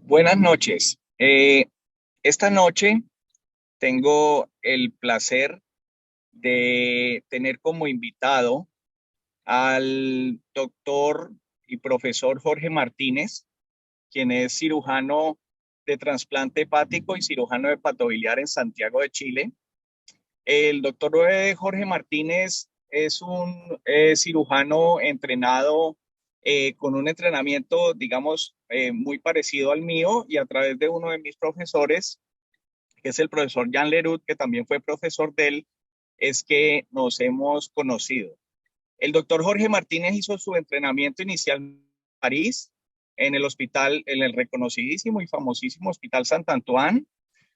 Buenas noches. Esta noche tengo el placer de tener como invitado al doctor y profesor Jorge Martínez, quien es cirujano de trasplante hepático y cirujano hepatobiliar en Santiago de Chile. El doctor Jorge Martínez es un cirujano entrenado con un entrenamiento, digamos, muy parecido al mío y a través de uno de mis profesores, que es el profesor Jean Leroux, que también fue profesor de él, es que nos hemos conocido. El doctor Jorge Martínez hizo su entrenamiento inicial en París, en el hospital, en el reconocidísimo y famosísimo Hospital Saint-Antoine.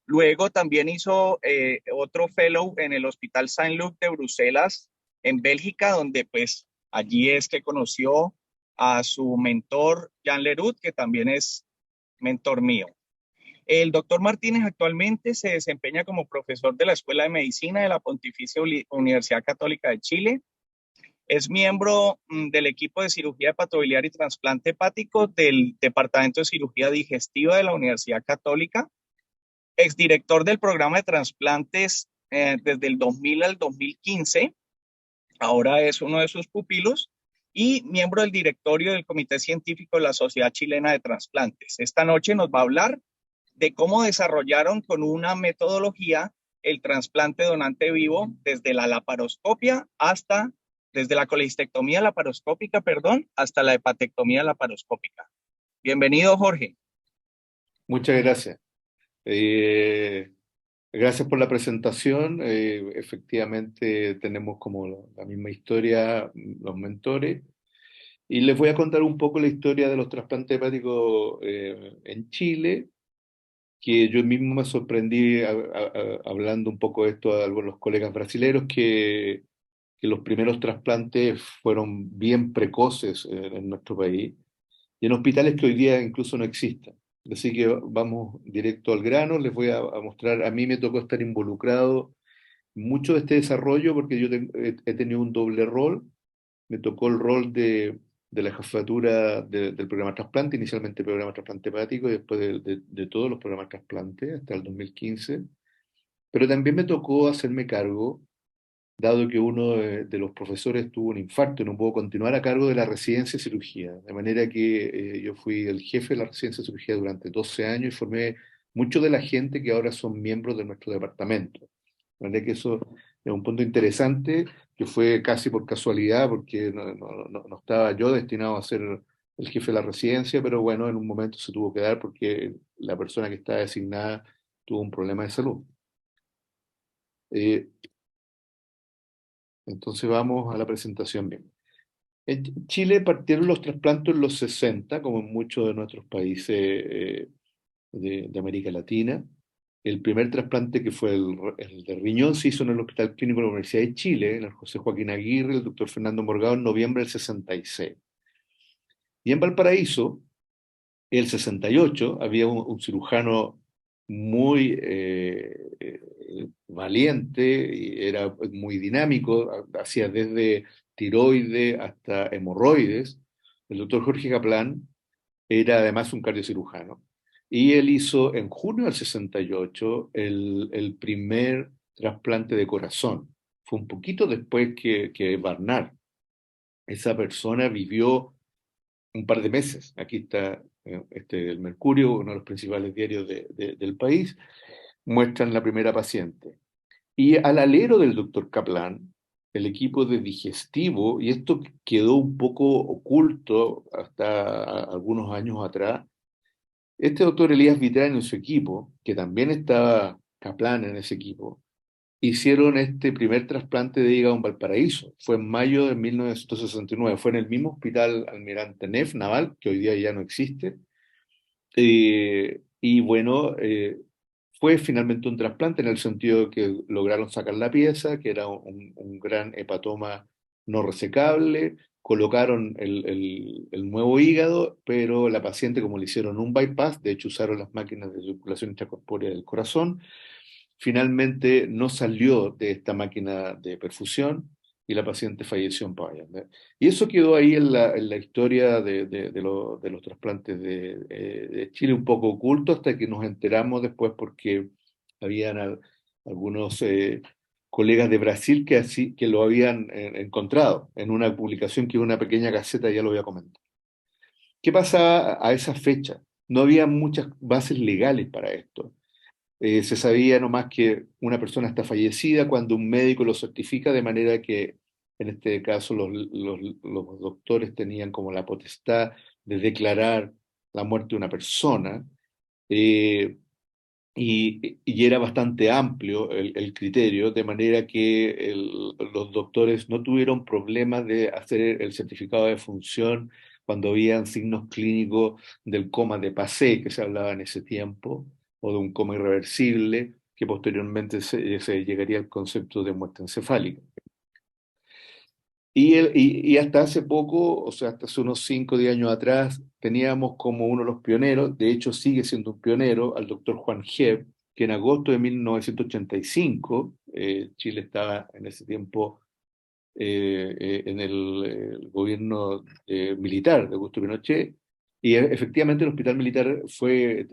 Luego también hizo otro fellow en el Hospital Saint-Luc de Bruselas, en Bélgica, donde pues allí es que conoció a su mentor, Jean Leroux, que también es mentor mío. El doctor Martínez actualmente se desempeña como profesor de la Escuela de Medicina de la Pontificia Universidad Católica de Chile. Es miembro del equipo de cirugía hepatobiliar y trasplante hepático del Departamento de Cirugía Digestiva de la Universidad Católica, exdirector del programa de trasplantes desde el 2000 al 2015, ahora es uno de sus pupilos, y miembro del directorio del Comité Científico de la Sociedad Chilena de Trasplantes. Esta noche nos va a hablar de cómo desarrollaron con una metodología el trasplante donante vivo desde la laparoscopia hasta, desde la colecistectomía laparoscópica, perdón, hasta la hepatectomía laparoscópica. Bienvenido, Jorge. Muchas gracias. Eh, Gracias por la presentación. Efectivamente, tenemos como la misma historia, los mentores. Y les voy a contar un poco la historia de los trasplantes hepáticos en Chile, que yo mismo me sorprendí hablando un poco de esto a algunos colegas brasileños, que los primeros trasplantes fueron bien precoces en nuestro país y en hospitales que hoy día incluso no existen. Así que vamos directo al grano, les voy a mostrar, a mí me tocó estar involucrado mucho de este desarrollo porque he tenido un doble rol, me tocó el rol de la jefatura del programa trasplante, inicialmente el programa trasplante hepático y después de todos los programas trasplante hasta el 2015, pero también me tocó hacerme cargo dado que uno de los profesores tuvo un infarto y no pudo continuar a cargo de la residencia de cirugía. De manera que yo fui el jefe de la residencia de cirugía durante 12 años y formé mucho de la gente que ahora son miembros de nuestro departamento. De manera que eso es un punto interesante, que fue casi por casualidad, porque no estaba yo destinado a ser el jefe de la residencia, pero bueno, en un momento se tuvo que dar porque la persona que estaba designada tuvo un problema de salud. Eh, entonces vamos a la presentación bien. En Chile partieron los trasplantes en los 60, como en muchos de nuestros países de América Latina. El primer trasplante, que fue el de riñón, se hizo en el Hospital Clínico de la Universidad de Chile, en el José Joaquín Aguirre, el doctor Fernando Morgado, en noviembre del 66. Y en Valparaíso, el 68, había un cirujano muy valiente, y era muy dinámico, hacía desde tiroides hasta hemorroides. El doctor Jorge Caplán era además un cardiocirujano. Y él hizo en junio del 68 el primer trasplante de corazón. Fue un poquito después que Barnard. Esa persona vivió un par de meses. Aquí está el Mercurio, uno de los principales diarios del país, muestran la primera paciente. Y al alero del doctor Kaplan, el equipo de digestivo, y esto quedó un poco oculto hasta algunos años atrás, este doctor Elías Vitrán y su equipo, que también estaba Kaplan en ese equipo, hicieron este primer trasplante de hígado en Valparaíso. Fue en mayo de 1969. Fue en el mismo hospital Almirante Neff Naval, que hoy día ya no existe. Y bueno, fue finalmente un trasplante en el sentido de que lograron sacar la pieza, que era un gran hepatoma no resecable. Colocaron el nuevo hígado, pero la paciente, como le hicieron un bypass, de hecho usaron las máquinas de circulación intracorpórea del corazón, finalmente no salió de esta máquina de perfusión y la paciente falleció en Popayán. Y eso quedó ahí en la historia de los trasplantes de Chile un poco oculto hasta que nos enteramos después porque habían algunos colegas de Brasil que lo habían encontrado en una publicación que una pequeña caseta ya lo había comentado. ¿Qué pasaba a esa fecha? No había muchas bases legales para esto. Se sabía nomás que una persona está fallecida cuando un médico lo certifica, de manera que en este caso los doctores tenían como la potestad de declarar la muerte de una persona, eh, y era bastante amplio el criterio, de manera que los doctores no tuvieron problemas de hacer el certificado de función cuando habían signos clínicos del coma de Passé, que se hablaba en ese tiempo, o de un coma irreversible, que posteriormente se llegaría al concepto de muerte encefálica. Y hasta hace poco, o sea, hasta hace unos 5 o 10 años atrás, teníamos como uno de los pioneros, de hecho sigue siendo un pionero, al doctor Juan Hebb, que en agosto de 1985, Chile estaba en ese tiempo en el gobierno militar de Augusto Pinochet, y efectivamente el hospital militar fue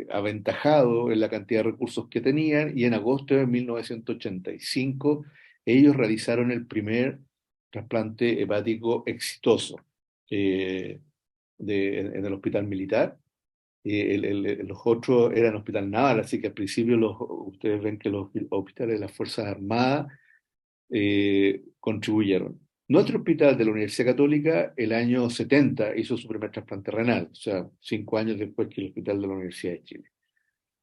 aventajado en la cantidad de recursos que tenían, y en agosto de 1985 ellos realizaron el primer trasplante hepático exitoso eh, en el hospital militar. Los otros eran hospital naval, así que al principio ustedes ven que los hospitales de las Fuerzas Armadas contribuyeron. Nuestro hospital de la Universidad Católica, el año 70, hizo su primer trasplante renal, o sea, 5 años después que el hospital de la Universidad de Chile.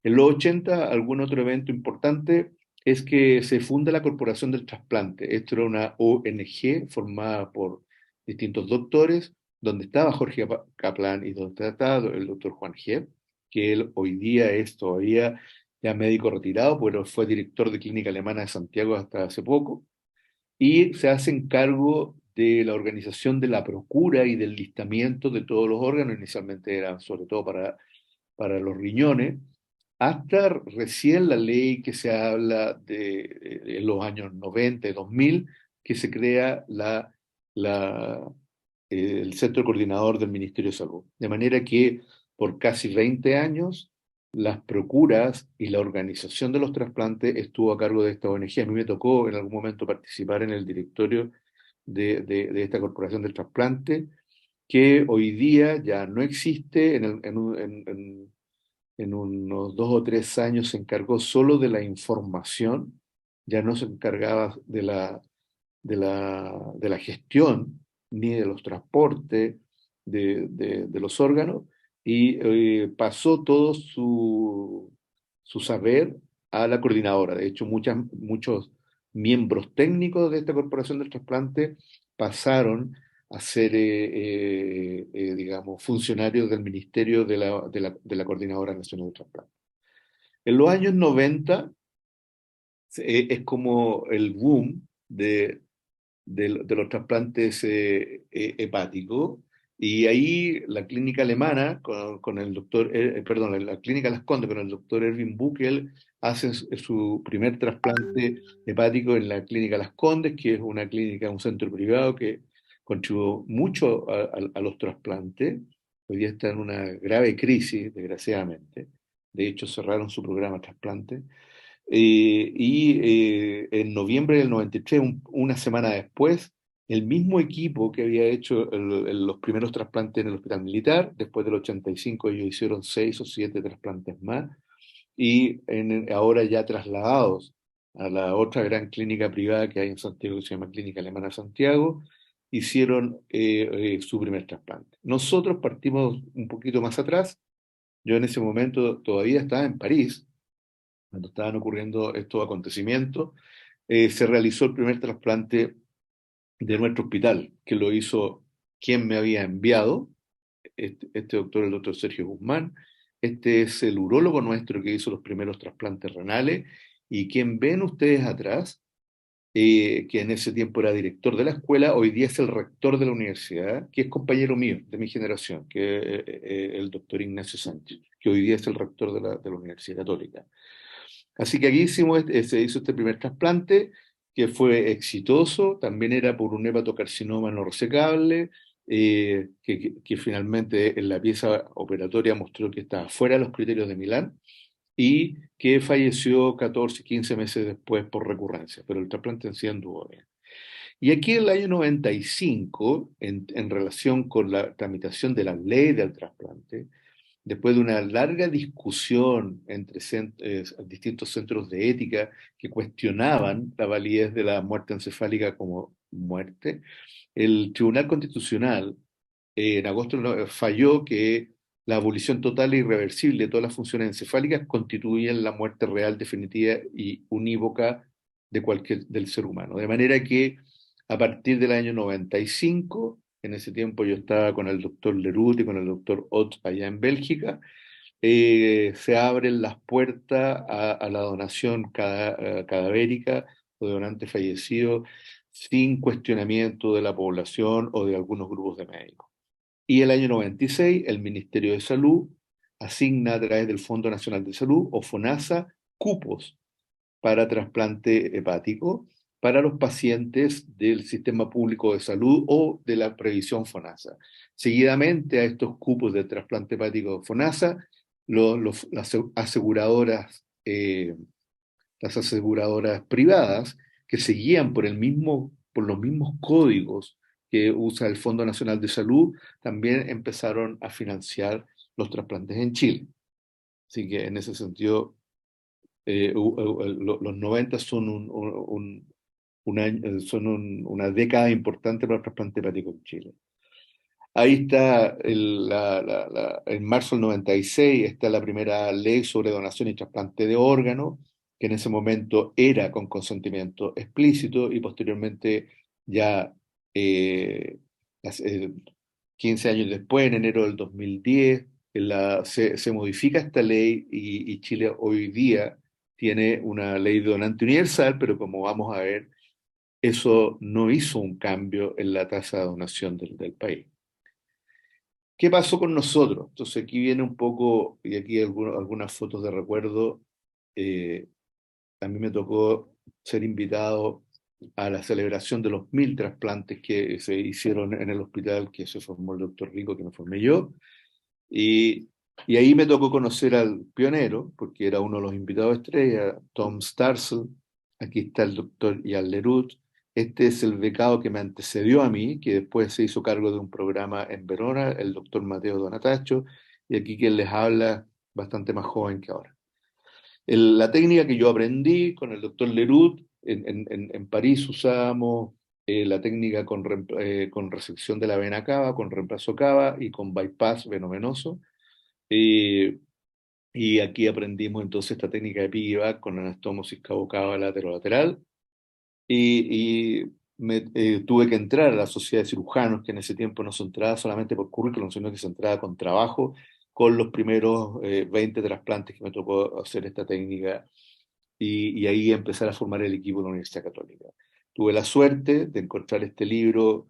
En los 80, algún otro evento importante es que se funda la Corporación del Trasplante. Esto era una ONG formada por distintos doctores, donde estaba Jorge Kaplan y donde estaba el doctor Juan Hebb, que él hoy día es todavía ya médico retirado, pero fue director de Clínica Alemana de Santiago hasta hace poco, y se hacen cargo de la organización de la procura y del listamiento de todos los órganos. Inicialmente eran sobre todo para los riñones, hasta recién la ley que se habla en los años 90 y 2000, que se crea la, el Centro Coordinador del Ministerio de Salud. De manera que por casi 20 años las procuras y la organización de los trasplantes estuvo a cargo de esta ONG. A mí me tocó en algún momento participar en el directorio de esta Corporación del Trasplante, que hoy día ya no existe. En unos 2 o 3 años se encargó solo de la información, ya no se encargaba de la gestión ni de los transportes de los órganos, y pasó todo su saber a la coordinadora. De hecho, muchos miembros técnicos de esta Corporación del Trasplante pasaron a ser, digamos, funcionarios del Ministerio de la Coordinadora Nacional del Trasplante. En los años 90 es como el boom de los trasplantes hepáticos, y ahí la clínica alemana con el doctor, perdón, la clínica Las Condes con el doctor Erwin Buckel hacen su primer trasplante hepático en la clínica Las Condes, que es una clínica, un centro privado que contribuyó mucho a los trasplantes. Hoy día está en una grave crisis, desgraciadamente. De hecho, cerraron su programa de trasplante. En noviembre del 93, una semana después, el mismo equipo que había hecho los primeros trasplantes en el hospital militar, después del 85 ellos hicieron 6 o 7 trasplantes más, y ahora ya trasladados a la otra gran clínica privada que hay en Santiago, que se llama Clínica Alemana Santiago, hicieron su primer trasplante. Nosotros partimos un poquito más atrás. Yo en ese momento todavía estaba en París cuando estaban ocurriendo estos acontecimientos. Se realizó el primer trasplante de nuestro hospital, que lo hizo quien me había enviado, este doctor, el doctor Sergio Guzmán. Este es el urólogo nuestro que hizo los primeros trasplantes renales, y quien ven ustedes atrás, que en ese tiempo era director de la escuela, hoy día es el rector de la universidad, que es compañero mío, de mi generación, que es el doctor Ignacio Sánchez, que hoy día es el rector de la Universidad Católica. Así que aquí se hizo este primer trasplante, que fue exitoso, también era por un hepatocarcinoma no resecable, que finalmente en la pieza operatoria mostró que estaba fuera de los criterios de Milán y que falleció 14, 15 meses después por recurrencia, pero el trasplante en sí anduvo bien. Y aquí en el año 95, en relación con la tramitación de la ley del trasplante, después de una larga discusión entre distintos centros de ética que cuestionaban la validez de la muerte encefálica como muerte, el Tribunal Constitucional en agosto falló que la abolición total e irreversible de todas las funciones encefálicas constituían la muerte real, definitiva y unívoca del ser humano. De manera que a partir del año 95, en ese tiempo yo estaba con el doctor Leroux y con el doctor Ott allá en Bélgica, se abren las puertas a la donación cadavérica o de donante fallecido sin cuestionamiento de la población o de algunos grupos de médicos. Y el año 96, el Ministerio de Salud asigna a través del Fondo Nacional de Salud, o FONASA, cupos para trasplante hepático para los pacientes del sistema público de salud o de la previsión FONASA. Seguidamente a estos cupos de trasplante hepático de FONASA, las aseguradoras, las aseguradoras privadas que seguían por los mismos códigos que usa el Fondo Nacional de Salud, también empezaron a financiar los trasplantes en Chile. Así que en ese sentido, los 90 son una década importante para el trasplante hepático en Chile. Ahí está, en marzo del 96 está la primera ley sobre donación y trasplante de órganos, que en ese momento era con consentimiento explícito y posteriormente ya eh, hace, 15 años después, en enero del 2010, se modifica esta ley y Chile hoy día tiene una ley de donante universal, pero como vamos a ver, eso no hizo un cambio en la tasa de donación del país. ¿Qué pasó con nosotros? Entonces aquí viene un poco, y aquí hay algunas fotos de recuerdo. eh, a mí me tocó ser invitado a la celebración de los 1000 trasplantes que se hicieron en el hospital que se formó el doctor Rico, que me formé yo. Y, y ahí me tocó conocer al pionero, porque era uno de los invitados estrella, Tom Starzl. Aquí está el doctor Ian Leroux. Este es el becado que me antecedió a mí, que después se hizo cargo de un programa en Verona, el doctor Mateo Donatacho, y aquí quien les habla, bastante más joven que ahora. La técnica que yo aprendí con el doctor Leroux, en París usábamos la técnica con resección de la vena cava, con reemplazo cava y con bypass venovenoso. Eh, y aquí aprendimos entonces esta técnica de piggyback con anastomosis cabo-cava lateral. Tuve que entrar a la sociedad de cirujanos, que en ese tiempo no se entraba solamente por currículum, sino que se entraba con trabajo, con los primeros 20 trasplantes que me tocó hacer esta técnica y ahí empezar a formar el equipo de la Universidad Católica. Tuve la suerte de encontrar este libro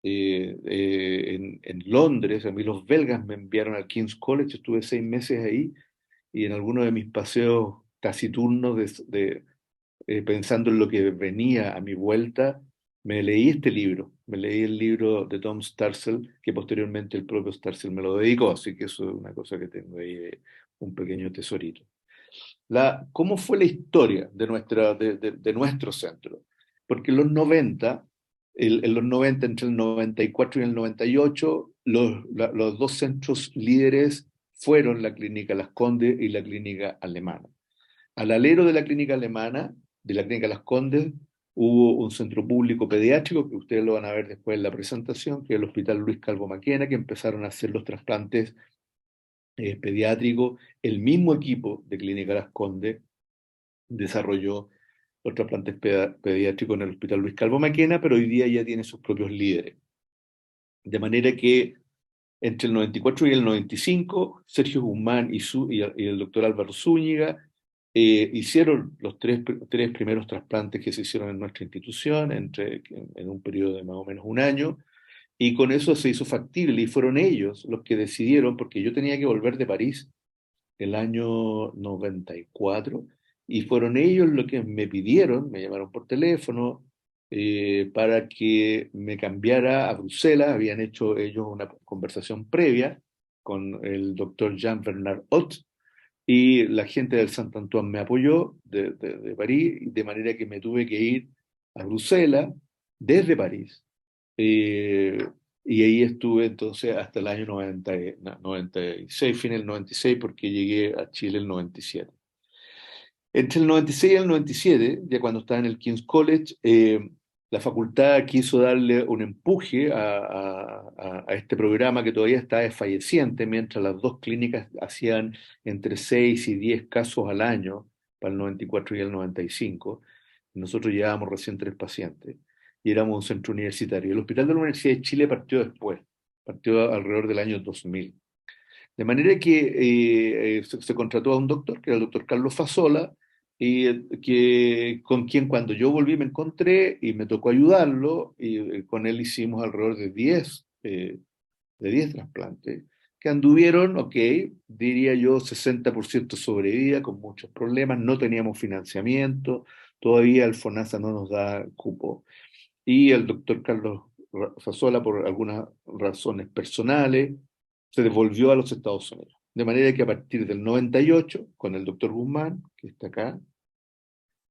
en Londres. A mí los belgas me enviaron al King's College, estuve 6 meses ahí y en alguno de mis paseos taciturnos pensando en lo que venía a mi vuelta, me leí este libro, me leí el libro de Tom Starzl, que posteriormente el propio Starzl me lo dedicó, así que eso es una cosa que tengo ahí, un pequeño tesorito. ¿Cómo fue la historia de nuestro centro? Porque en los 90, en los 90, entre el 94 y el 98, los dos centros líderes fueron la Clínica Las Condes y la Clínica Alemana. Al alero de la Clínica Alemana, de la Clínica Las Condes, hubo un centro público pediátrico, que ustedes lo van a ver después en la presentación, que es el Hospital Luis Calvo Maquena, que empezaron a hacer los trasplantes pediátricos. El mismo equipo de Clínica Las Condes desarrolló los trasplantes pediátricos en el Hospital Luis Calvo Maquena, pero hoy día ya tiene sus propios líderes. De manera que entre el 94 y el 95, Sergio Guzmán y el doctor Álvaro Zúñiga hicieron los tres primeros trasplantes que se hicieron en nuestra institución en un periodo de más o menos un año, y con eso se hizo factible, y fueron ellos los que decidieron, porque yo tenía que volver de París el año 94, y fueron ellos los que me pidieron, me llamaron por teléfono, para que me cambiara a Bruselas. Habían hecho ellos una conversación previa con el doctor Jean-Bernard Ott, y la gente del Sant Antoine me apoyó de París, de manera que me tuve que ir a Bruselas desde París. Eh, y ahí estuve entonces hasta el año 96, fin del 96, porque llegué a Chile el 97. Entre el 96 y el 97, ya cuando estaba en el King's College, la facultad quiso darle un empuje a este programa que todavía está desfalleciente, mientras las dos clínicas hacían entre 6 y 10 casos al año para el 94 y el 95. Nosotros llevábamos recién 3 pacientes y éramos un centro universitario. El Hospital de la Universidad de Chile partió después, partió alrededor del año 2000. De manera que se contrató a un doctor, que era el doctor Carlos Fasola, y con quien cuando yo volví me encontré y me tocó ayudarlo, y con él hicimos alrededor de 10 trasplantes, que anduvieron, ok, diría yo, 60% sobrevida, con muchos problemas, no teníamos financiamiento, todavía el FONASA no nos da cupo. Y el doctor Carlos Fasola, por algunas razones personales, se devolvió a los Estados Unidos. De manera que a partir del 98, con el doctor Guzmán, que está acá,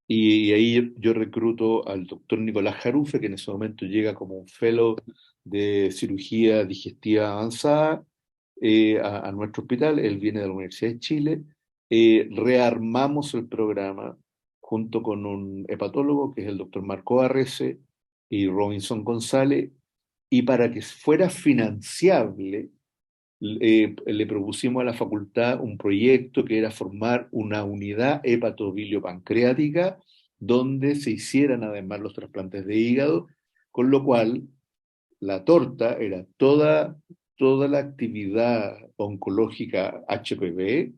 y ahí yo recluto al doctor Nicolás Jarufe, que en ese momento llega como un fellow de cirugía digestiva avanzada, a nuestro hospital. Él viene de la Universidad de Chile. Rearmamos el programa junto con un hepatólogo, que es el doctor Marco Arrese, y Robinson González, y para que fuera financiable, le propusimos a la facultad un proyecto que era formar una unidad hepatobiliopancreática donde se hicieran además los trasplantes de hígado, con lo cual la torta era toda la actividad oncológica HPV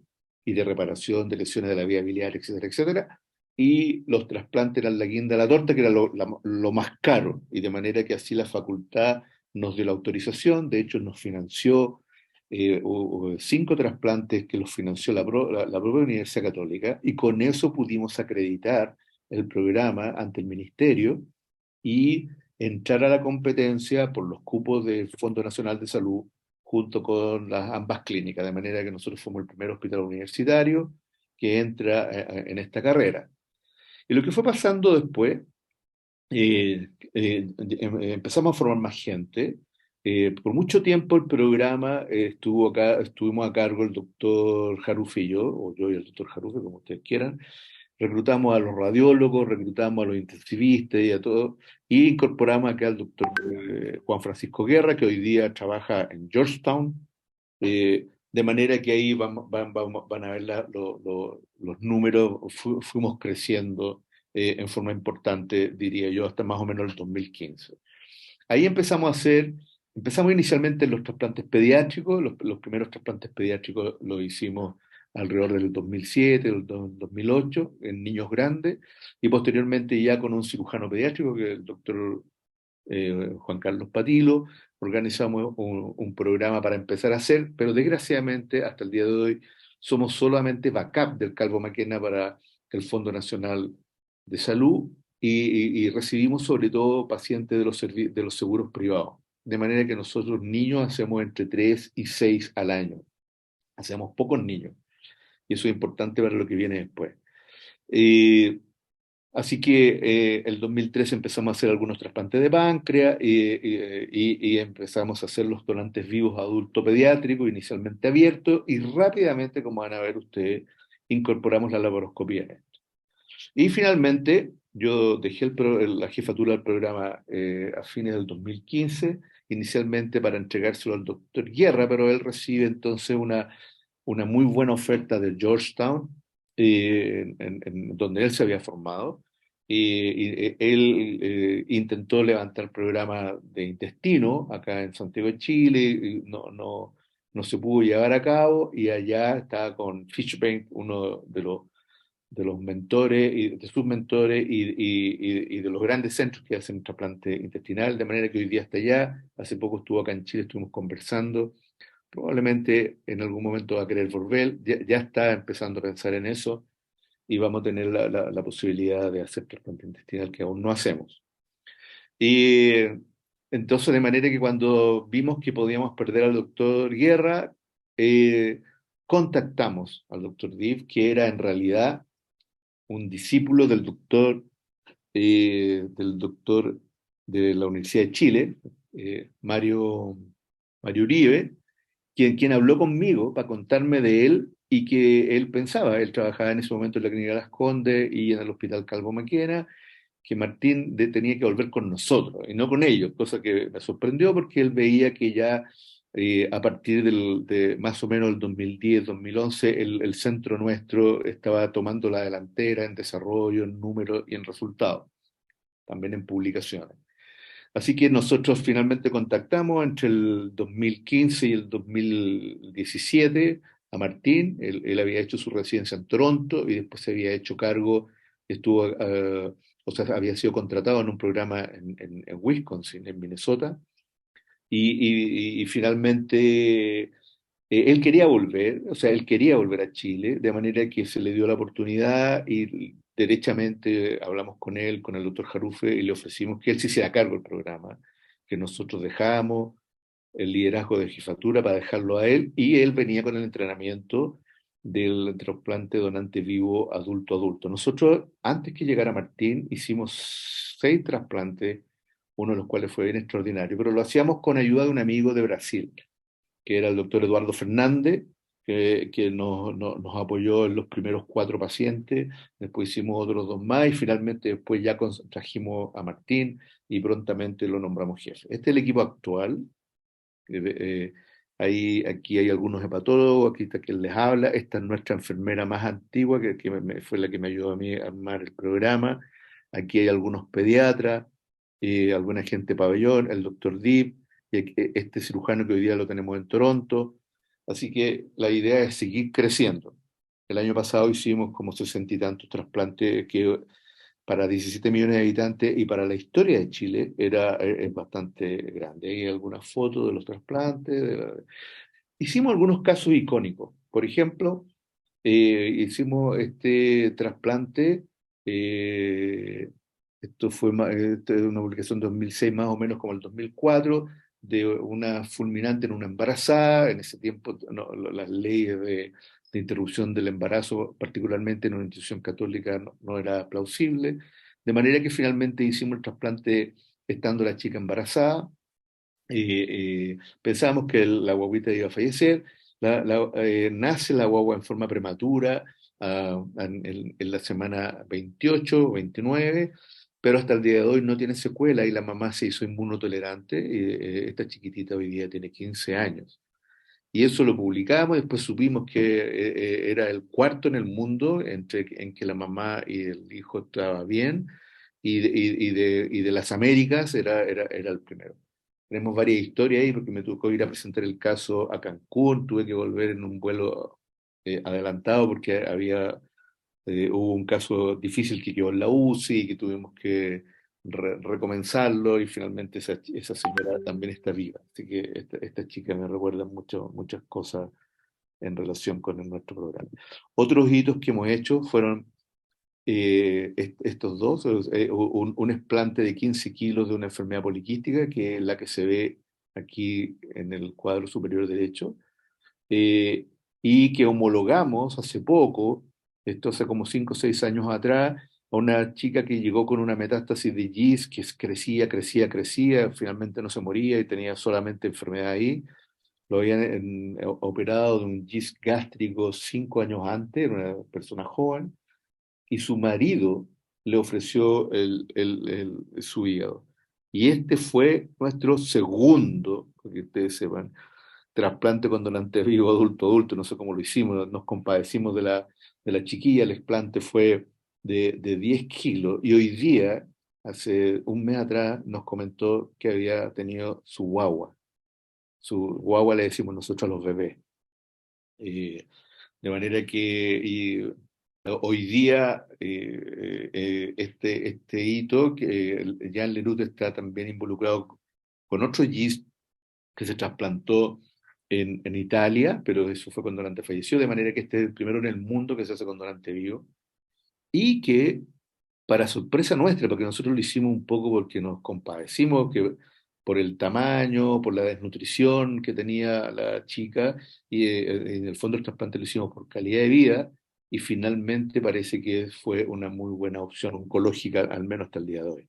y de reparación de lesiones de la vía biliar, etcétera, etcétera, y los trasplantes eran la guinda de la torta, que era lo más caro, y de manera que así la facultad nos dio la autorización. De hecho nos financió 5 trasplantes que los financió la propia Universidad Católica, y con eso pudimos acreditar el programa ante el ministerio y entrar a la competencia por los cupos del Fondo Nacional de Salud junto con las ambas clínicas, de manera que nosotros fuimos el primer hospital universitario que entra en esta carrera. Y lo que fue pasando después, empezamos a formar más gente. Por mucho tiempo el programa estuvimos a cargo el doctor Jarufe y yo, o yo y el doctor Jarufe, como ustedes quieran. Reclutamos a los radiólogos, reclutamos a los intensivistas y a todos, y incorporamos acá al doctor Juan Francisco Guerra, que hoy día trabaja en Georgetown, de manera que ahí van a ver los números. Fuimos creciendo en forma importante, diría yo, hasta más o menos el 2015. Ahí empezamos inicialmente en los trasplantes pediátricos. Los primeros trasplantes pediátricos los hicimos alrededor del 2007, del 2008, en niños grandes, y posteriormente ya con un cirujano pediátrico, que es el doctor Juan Carlos Patilo, organizamos un programa para empezar a hacer, pero desgraciadamente hasta el día de hoy somos solamente backup del Calvo Maquena para el Fondo Nacional de Salud, y recibimos sobre todo pacientes de los seguros privados. De manera que nosotros niños hacemos entre 3 y 6 al año. Hacemos pocos niños. Y eso es importante para lo que viene después. Eh, Así que el 2013 empezamos a hacer algunos trasplantes de páncreas, y empezamos a hacer los donantes vivos adulto pediátrico, inicialmente abiertos, y rápidamente, como van a ver ustedes, incorporamos la laparoscopía en esto. Y finalmente, yo dejé la jefatura del programa a fines del 2015, inicialmente para entregárselo al doctor Guerra, pero él recibe entonces una muy buena oferta de Georgetown, donde él se había formado. Él intentó levantar el programa de intestino acá en Santiago de Chile, y no se pudo llevar a cabo, y allá estaba con Fishbank, uno de los mentores y de sus mentores, y de los grandes centros que hacen trasplante intestinal, de manera que hoy día está allá. Hace poco estuvo acá en Chile, estuvimos conversando. Probablemente en algún momento va a querer volver, ya está empezando a pensar en eso. y vamos a tener la posibilidad de hacer trasplante intestinal que aún no hacemos. Y entonces, de manera que cuando vimos que podíamos perder al doctor Guerra, eh, contactamos al doctor Div, que era en realidad un discípulo del doctor de la Universidad de Chile, Mario Uribe, quien habló conmigo para contarme de él y que él pensaba, él trabajaba en ese momento en la Clínica Las Condes y en el Hospital Calvo Maquena, que Martín tenía que volver con nosotros y no con ellos, cosa que me sorprendió porque él veía que ya a partir de más o menos el 2010, 2011, el centro nuestro estaba tomando la delantera en desarrollo, en números y en resultados, también en publicaciones. Así que nosotros finalmente contactamos entre el 2015 y el 2017 a Martín. Él había hecho su residencia en Toronto y después se había hecho cargo, estuvo, o sea, había sido contratado en un programa en Wisconsin, en Minnesota. Y finalmente él quería volver, o sea, él quería volver a Chile, de manera que se le dio la oportunidad y derechamente hablamos con él, con el doctor Jarufe, y le ofrecimos que él se hiciera cargo del programa, que nosotros dejamos el liderazgo de jefatura para dejarlo a él, y él venía con el entrenamiento del trasplante donante vivo adulto-adulto. Nosotros, antes que llegara Martín, hicimos 6 trasplantes, uno de los cuales fue bien extraordinario, pero lo hacíamos con ayuda de un amigo de Brasil que era el doctor Eduardo Fernández, que nos apoyó en los primeros 4 pacientes, después hicimos otros 2 más y finalmente después ya trajimos a Martín y prontamente lo nombramos jefe. Este es el equipo actual. Aquí hay algunos hepatólogos, aquí está quien les habla. Esta es nuestra enfermera más antigua, que fue la que me ayudó a mí a armar el programa. Aquí hay algunos pediatras, alguna gente pabellón, el doctor Deep, y este cirujano que hoy día lo tenemos en Toronto. Así que la idea es seguir creciendo. El año pasado hicimos como 60 y tantos trasplantes, que para 17 millones de habitantes y para la historia de Chile es bastante grande. Hay algunas fotos de los trasplantes. Hicimos algunos casos icónicos. Por ejemplo, hicimos este trasplante, eh, esto es una publicación de 2006 más o menos como el 2004, de una fulminante en una embarazada. En ese tiempo las leyes de interrupción del embarazo, particularmente en una institución católica, no era plausible. De manera que finalmente hicimos el trasplante estando la chica embarazada. Pensábamos que la guaguita iba a fallecer, nace la guagua en forma prematura en la semana 28 o 29, pero hasta el día de hoy no tiene secuela y la mamá se hizo inmunotolerante. Esta chiquitita hoy día tiene 15 años. Y eso lo publicamos, después supimos que era el cuarto en el mundo en que la mamá y el hijo estaban bien, y de las Américas era el primero. Tenemos varias historias ahí porque me tocó ir a presentar el caso a Cancún, tuve que volver en un vuelo adelantado porque hubo un caso difícil que quedó en la UCI y que tuvimos que recomenzarlo, y finalmente esa señora también está viva. Así que esta chica me recuerda muchas cosas en relación con nuestro programa. Otros hitos que hemos hecho fueron estos dos, un explante de 15 kilos de una enfermedad poliquística, que es la que se ve aquí en el cuadro superior derecho, eh, y que homologamos hace poco, esto hace como 5 o 6 años atrás, a una chica que llegó con una metástasis de GIS que crecía, crecía, crecía, finalmente no se moría y tenía solamente enfermedad ahí. Lo habían operado de un GIS gástrico 5 años antes, era una persona joven, y su marido le ofreció su hígado. Y este fue nuestro segundo, porque ustedes sepan, trasplante con donante vivo adulto adulto, no sé cómo lo hicimos, nos compadecimos de la chiquilla. El explante fue de 10 kilos, y hoy día, hace un mes atrás, nos comentó que había tenido su guagua. Su guagua le decimos nosotros a los bebés. De manera que hoy día este hito, que Jean Leroux está también involucrado con otro GIS que se trasplantó en Italia, pero eso fue con donante falleció, de manera que este es el primero en el mundo que se hace con donante vivo. y que, para sorpresa nuestra, porque nosotros lo hicimos un poco porque nos compadecimos que, por el tamaño, por la desnutrición que tenía la chica, y en el fondo el trasplante lo hicimos por calidad de vida, y finalmente parece que fue una muy buena opción oncológica, al menos hasta el día de hoy.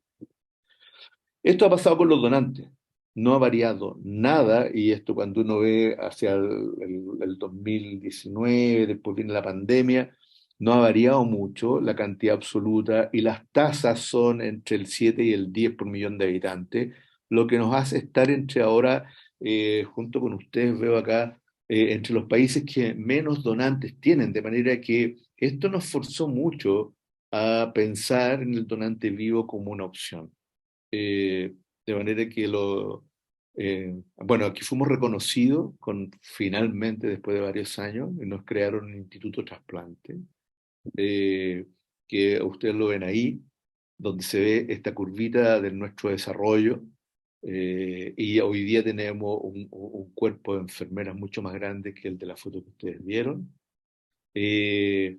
Esto ha pasado con los donantes, no ha variado nada, y esto cuando uno ve hacia el 2019, después viene la pandemia, no ha variado mucho la cantidad absoluta, y las tasas son entre el 7 y el 10 por millón de habitantes, lo que nos hace estar entre ahora, junto con ustedes veo acá, entre los países que menos donantes tienen, de manera que esto nos forzó mucho a pensar en el donante vivo como una opción. De manera que bueno, aquí fuimos reconocidos finalmente, después de varios años, y nos crearon un instituto de trasplante, eh, que ustedes lo ven ahí, donde se ve esta curvita de nuestro desarrollo, y hoy día tenemos un cuerpo de enfermeras mucho más grande que el de la foto que ustedes vieron.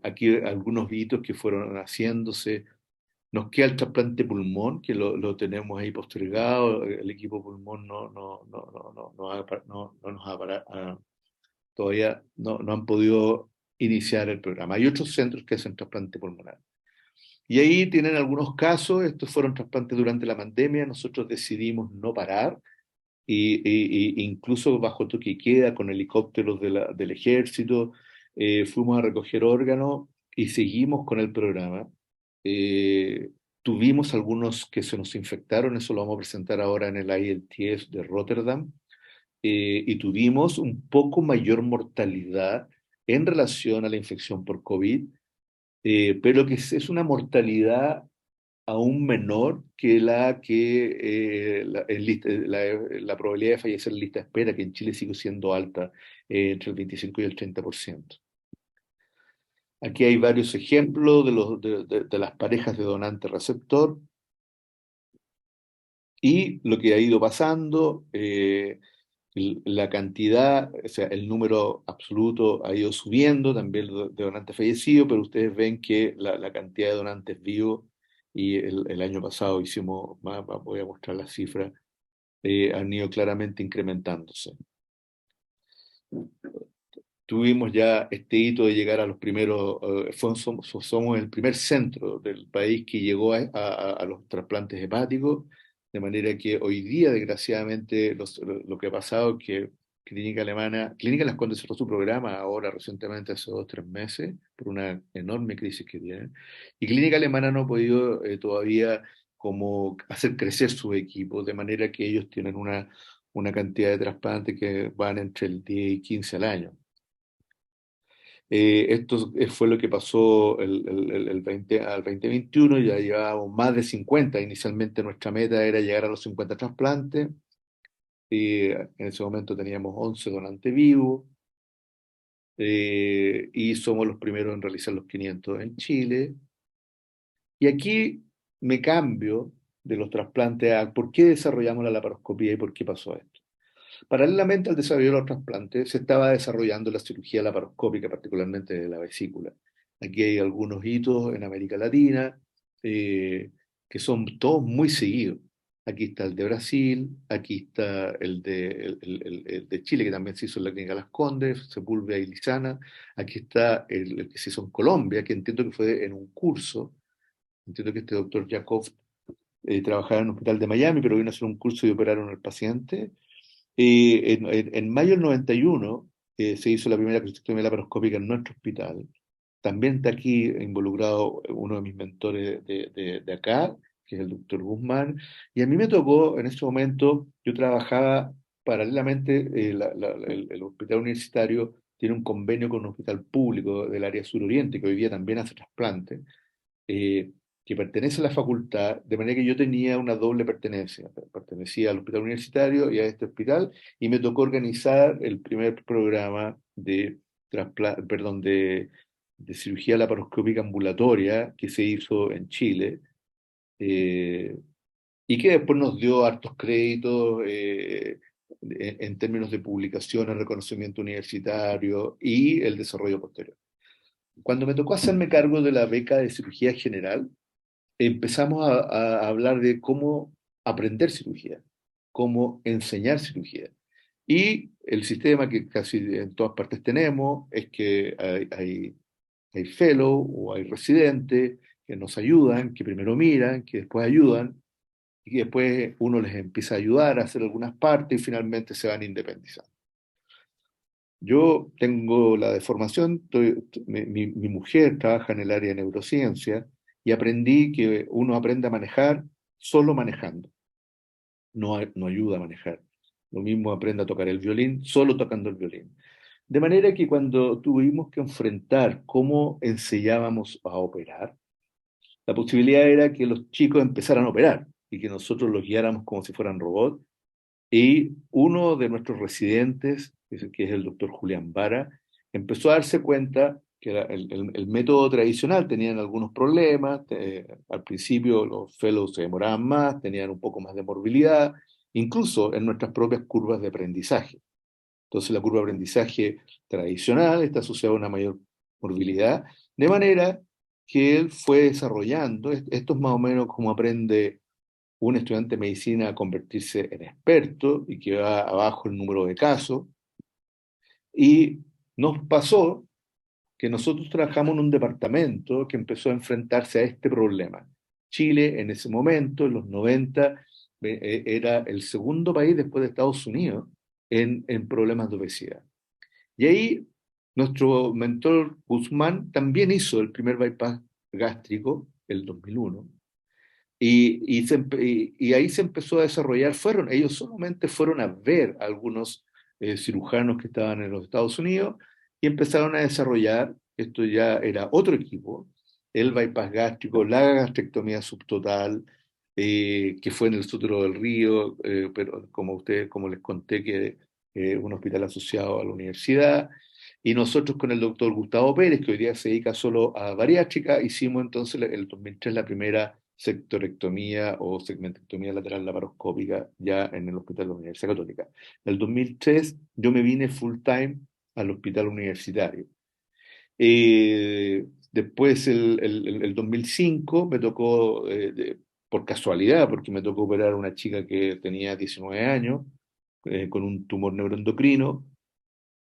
Aquí algunos hitos que fueron haciéndose. Nos queda el trasplante pulmón, que lo tenemos ahí postergado. El equipo pulmón no nos ha todavía no han podido iniciar el programa. Hay otros centros que hacen trasplante pulmonar. Y ahí tienen algunos casos, estos fueron trasplantes durante la pandemia, nosotros decidimos no parar, incluso bajo toque de queda, con helicópteros del ejército, fuimos a recoger órganos y seguimos con el programa. Eh, Tuvimos algunos que se nos infectaron, eso lo vamos a presentar ahora en el ILTS de Rotterdam, y tuvimos un poco mayor mortalidad en relación a la infección por COVID, pero que es una mortalidad aún menor que la probabilidad de fallecer en lista de espera, que en Chile sigue siendo alta, entre el 25 y el 30%. Aquí hay varios ejemplos de las parejas de donante-receptor y lo que ha ido pasando. La cantidad, o sea, el número absoluto ha ido subiendo, también de donantes fallecidos, pero ustedes ven que la cantidad de donantes vivos, y el año pasado hicimos más, voy a mostrar las cifras, han ido claramente incrementándose. Tuvimos ya este hito de llegar a los primeros, somos el primer centro del país que llegó a los trasplantes hepáticos, de manera que hoy día, desgraciadamente, lo que ha pasado es que Clínica Las Condes cerró su programa ahora recientemente, hace 2 o 3 meses, por una enorme crisis que tienen, y Clínica Alemana no ha podido todavía como hacer crecer su equipo, de manera que ellos tienen una cantidad de trasplantes que van entre el 10 y 15 al año. Esto fue lo que pasó el 20 al 2021, ya llevábamos más de 50. Inicialmente nuestra meta era llegar a los 50 trasplantes, y en ese momento teníamos 11 donantes vivos, y somos los primeros en realizar los 500 en Chile. Y aquí me cambio de los trasplantes a por qué desarrollamos la laparoscopía y por qué pasó esto. Paralelamente al desarrollo de los trasplantes, se estaba desarrollando la cirugía laparoscópica, particularmente de la vesícula. Aquí hay algunos hitos en América Latina, eh, que son todos muy seguidos. Aquí está el de Brasil, aquí está el de Chile, que también se hizo en la Clínica Las Condes, Sepúlveda y Lizana. Aquí está el que se hizo en Colombia, que entiendo que fue en un curso. Entiendo que este doctor Jacob trabajaba en un hospital de Miami, pero vino a hacer un curso y operaron al paciente. En mayo del 91 se hizo la primera prospectomía laparoscópica en nuestro hospital. También está aquí involucrado uno de mis mentores de acá, que es el doctor Guzmán. Y a mí me tocó, en ese momento, yo trabajaba paralelamente, el hospital universitario tiene un convenio con un hospital público del área suroriente, que hoy día también hace trasplantes, eh, que pertenece a la facultad, de manera que yo tenía una doble pertenencia. Pertenecía al hospital universitario y a este hospital, y me tocó organizar el primer programa de cirugía laparoscópica ambulatoria que se hizo en Chile, eh, y que después nos dio hartos créditos, en términos de publicaciones, reconocimiento universitario y el desarrollo posterior. Cuando me tocó hacerme cargo de la beca de cirugía general, empezamos a hablar de cómo aprender cirugía, cómo enseñar cirugía. Y el sistema que casi en todas partes tenemos es que hay fellow o hay residentes que nos ayudan, que primero miran, que después ayudan, y que después uno les empieza a ayudar a hacer algunas partes y finalmente se van independizando. Yo tengo la deformación, mi mujer trabaja en el área de neurociencia y aprendí que uno aprende a manejar solo manejando, no ayuda a manejar. Lo mismo aprende a tocar el violín solo tocando el violín. De manera que cuando tuvimos que enfrentar cómo enseñábamos a operar, la posibilidad era que los chicos empezaran a operar y que nosotros los guiáramos como si fueran robots. Y uno de nuestros residentes, que es el doctor Julián Vara, empezó a darse cuenta que el método tradicional tenían algunos problemas. Al principio los fellows se demoraban más, tenían un poco más de morbilidad, incluso en nuestras propias curvas de aprendizaje. Entonces la curva de aprendizaje tradicional está asociada a una mayor morbilidad, de manera que él fue desarrollando, esto es más o menos como aprende un estudiante de medicina a convertirse en experto y que va abajo el número de casos. Y nos pasó que nosotros trabajamos en un departamento que empezó a enfrentarse a este problema. Chile en ese momento, en los 90, era el segundo país después de Estados Unidos en problemas de obesidad. Y ahí nuestro mentor Guzmán también hizo el primer bypass gástrico, el 2001, y ahí se empezó a desarrollar, ellos solamente fueron a ver a algunos cirujanos que estaban en los Estados Unidos y empezaron a desarrollar, esto ya era otro equipo, el bypass gástrico, la gastrectomía subtotal, que fue en el Sotero del Río, pero como les conté, que un hospital asociado a la universidad. Y nosotros con el doctor Gustavo Pérez, que hoy día se dedica solo a bariátrica, hicimos entonces el 2003 la primera sectorectomía o segmentectomía lateral laparoscópica ya en el Hospital de la Universidad Católica. En el 2003 yo me vine full time al hospital universitario. Después, el 2005, me tocó, por casualidad, porque me tocó operar a una chica que tenía 19 años, con un tumor neuroendocrino,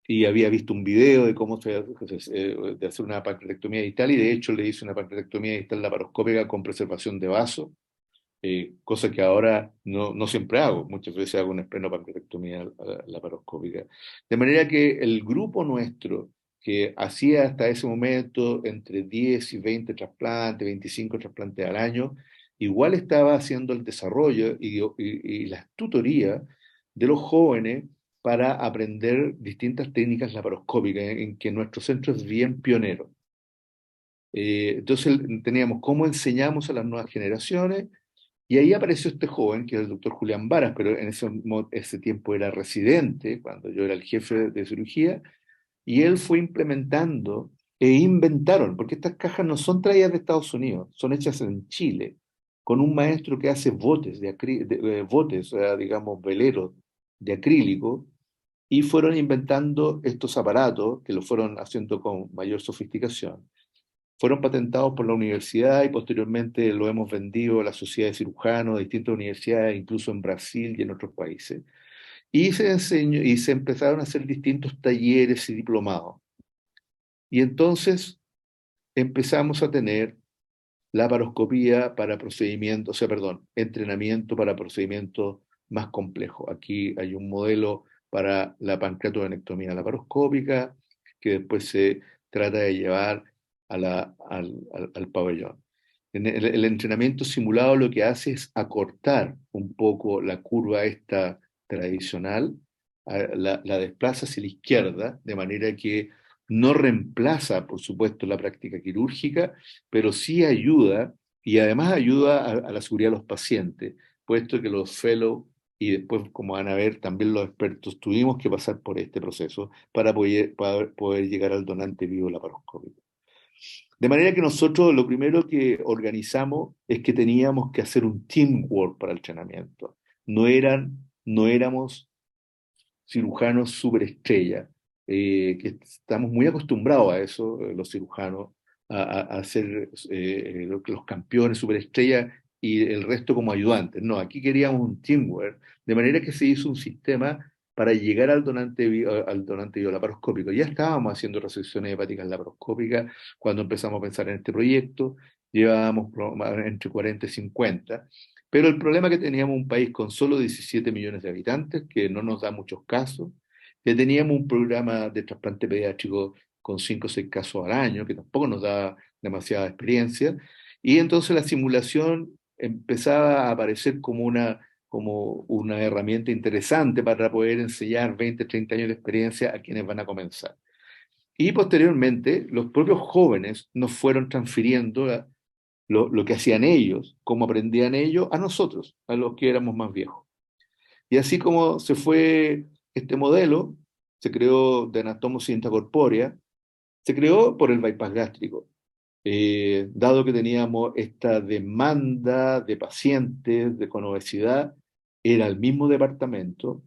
y había visto un video de cómo de hacer una pancreatectomía distal, y de hecho le hice una pancreatectomía distal laparoscópica con preservación de vaso, cosa que ahora no siempre hago, muchas veces hago una esplenopancreatectomía laparoscópica. De manera que el grupo nuestro, que hacía hasta ese momento entre 10 y 20 trasplantes, 25 trasplantes al año, igual estaba haciendo el desarrollo y las tutorías de los jóvenes para aprender distintas técnicas laparoscópicas, en que nuestro centro es bien pionero. Entonces teníamos cómo enseñamos a las nuevas generaciones, y ahí apareció este joven, que es el doctor Julián Varas, pero en ese tiempo era residente, cuando yo era el jefe de cirugía, y él fue implementando e inventaron, porque estas cajas no son traídas de Estados Unidos, son hechas en Chile, con un maestro que hace botes, botes, o sea, digamos, veleros de acrílico, y fueron inventando estos aparatos que lo fueron haciendo con mayor sofisticación. Fueron patentados por la universidad y posteriormente lo hemos vendido a la sociedad de cirujanos de distintas universidades, incluso en Brasil y en otros países. Y se empezaron a hacer distintos talleres y diplomados. Y entonces empezamos a tener laparoscopía para procedimientos, o sea, perdón, entrenamiento para procedimientos más complejos. Aquí hay un modelo para la pancreatovenectomía laparoscópica que después se trata de llevar al pabellón. El entrenamiento simulado lo que hace es acortar un poco la curva esta tradicional, la desplaza hacia la izquierda, de manera que no reemplaza, por supuesto, la práctica quirúrgica, pero sí ayuda, y además ayuda a la seguridad de los pacientes, puesto que los fellows y después, como van a ver, también los expertos tuvimos que pasar por este proceso para poder llegar al donante vivo laparoscópico. De manera que nosotros lo primero que organizamos es que teníamos que hacer un teamwork para el entrenamiento. No éramos cirujanos superestrella. que estamos muy acostumbrados a eso, los cirujanos, a ser los campeones, superestrellas y el resto como ayudantes. No, aquí queríamos un teamwork, de manera que se hizo un sistema para llegar al donante laparoscópico. Ya estábamos haciendo resecciones hepáticas laparoscópicas cuando empezamos a pensar en este proyecto, llevábamos entre 40 y 50, pero el problema es que teníamos un país con solo 17 millones de habitantes, que no nos da muchos casos, que teníamos un programa de trasplante pediátrico con 5 o 6 casos al año, que tampoco nos da demasiada experiencia, y entonces la simulación empezaba a aparecer como una herramienta interesante para poder enseñar 20, 30 años de experiencia a quienes van a comenzar. Y posteriormente, los propios jóvenes nos fueron transfiriendo lo que hacían ellos, cómo aprendían ellos, a nosotros, a los que éramos más viejos. Y así como se fue este modelo, se creó de anastomosis intracorpórea, se creó por el bypass gástrico. Dado que teníamos esta demanda de pacientes con obesidad, era el mismo departamento,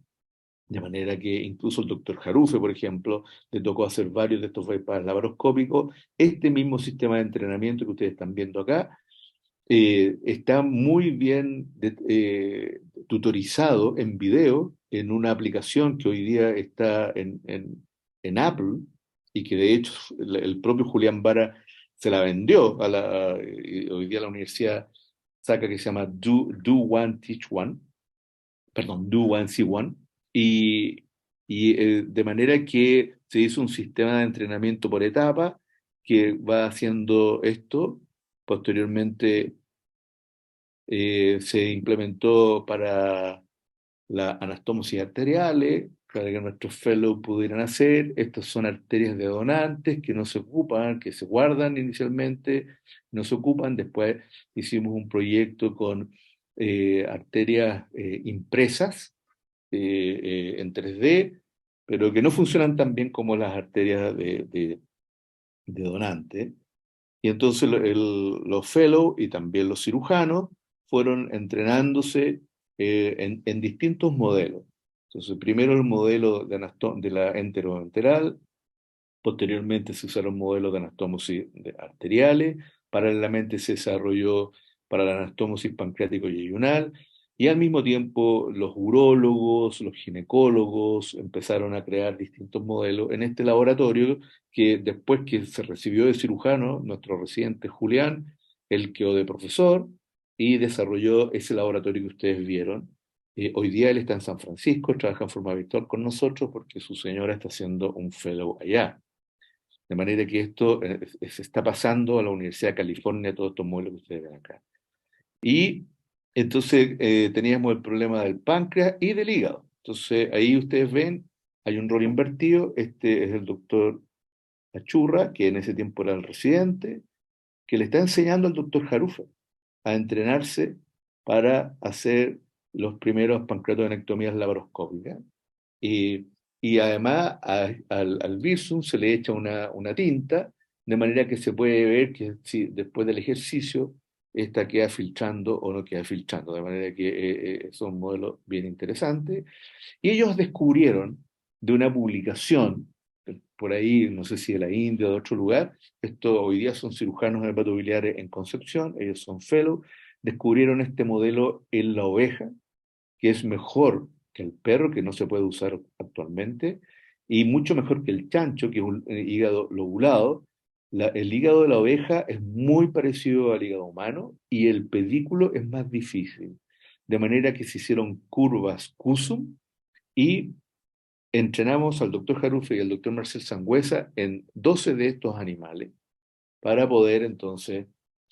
de manera que incluso el doctor Jarufe, por ejemplo, le tocó hacer varios de estos bypass laparoscópicos. Este mismo sistema de entrenamiento que ustedes están viendo acá está muy bien tutorizado en video en una aplicación que hoy día está en Apple y que de hecho el propio Julián Vara se la vendió hoy día la universidad saca que se llama Do One Teach One, perdón, Do One See One, y, de manera que se hizo un sistema de entrenamiento por etapa que va haciendo esto. Posteriormente se implementó para las anastomosis arteriales, para que nuestros fellows pudieran hacer. Estas son arterias de donantes que no se ocupan, que se guardan inicialmente, no se ocupan. Después hicimos un proyecto con arterias impresas en 3D, pero que no funcionan tan bien como las arterias de donantes. Y entonces los fellows y también los cirujanos fueron entrenándose en distintos modelos. Entonces, primero el modelo de la enteroenteral, posteriormente se usaron modelos de anastomosis arteriales, paralelamente se desarrolló para la anastomosis pancreático y yeyunal, y al mismo tiempo los urólogos, los ginecólogos empezaron a crear distintos modelos en este laboratorio que después que se recibió de cirujano, nuestro residente Julián, él quedó de profesor y desarrolló ese laboratorio que ustedes vieron. Hoy día él está en San Francisco, trabaja en forma virtual con nosotros porque su señora está haciendo un fellow allá. De manera que esto se está pasando a la Universidad de California, todos estos modelos que ustedes ven acá. Y entonces teníamos el problema del páncreas y del hígado. Entonces ahí ustedes ven, hay un rol invertido. Este es el doctor Achurra, que en ese tiempo era el residente, que le está enseñando al doctor Jarufe a entrenarse para hacer los primeros pancreatovenectomías laparoscópicas. Y, y además al Virsum se le echa una tinta, de manera que se puede ver que si después del ejercicio esta queda filtrando o no queda filtrando, de manera que son modelos bien interesantes. Y ellos descubrieron de una publicación, por ahí, no sé si de la India o de otro lugar, esto hoy día son cirujanos hepatobiliares en Concepción, ellos son fellow, descubrieron este modelo en la oveja, que es mejor que el perro, que no se puede usar actualmente, y mucho mejor que el chancho, que es un hígado lobulado. El hígado de la oveja es muy parecido al hígado humano y el pedículo es más difícil. De manera que se hicieron curvas CUSUM y entrenamos al doctor Jarufe y al doctor Marcel Sangüesa en 12 de estos animales para poder entonces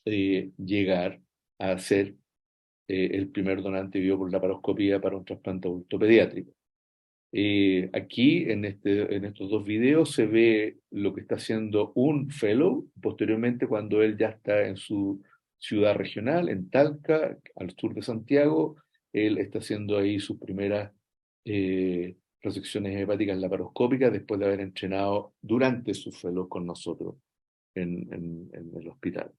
llegar a ser el primer donante vivo por laparoscopía para un trasplante adulto pediátrico. Aquí en estos dos videos se ve lo que está haciendo un fellow, posteriormente cuando él ya está en su ciudad regional, en Talca, al sur de Santiago, él está haciendo ahí sus primeras resecciones hepáticas laparoscópicas después de haber entrenado durante su fellow con nosotros en el hospital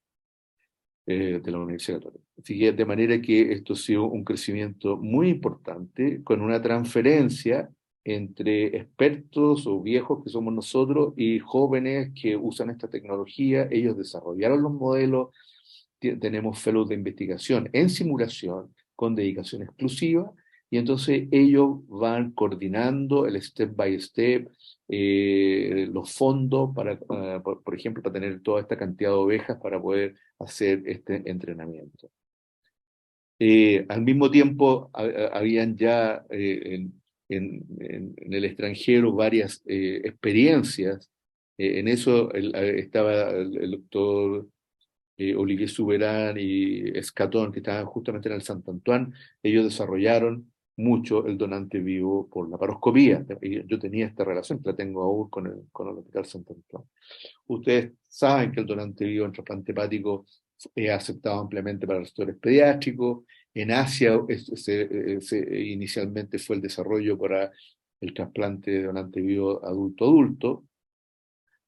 de la Universidad Católica. Así que de manera que esto ha sido un crecimiento muy importante con una transferencia entre expertos o viejos que somos nosotros y jóvenes que usan esta tecnología. Ellos desarrollaron los modelos, tenemos fellows de investigación en simulación con dedicación exclusiva, y entonces ellos van coordinando el step by step, los fondos para, por ejemplo, para tener toda esta cantidad de ovejas para poder hacer este entrenamiento. Al mismo tiempo, habían ya en el extranjero varias experiencias. En eso estaba el doctor Olivier Souberán y Escatón, que estaban justamente en el Sant Antoine. Ellos desarrollaron mucho el donante vivo por la paroscopía. Y yo tenía esta relación, que la tengo aún con el Hospital Sant Antoine. Ustedes saben que el donante vivo en trasplante hepático es aceptado ampliamente para los sectores pediátricos. En Asia inicialmente fue el desarrollo para el trasplante de donante vivo adulto-adulto.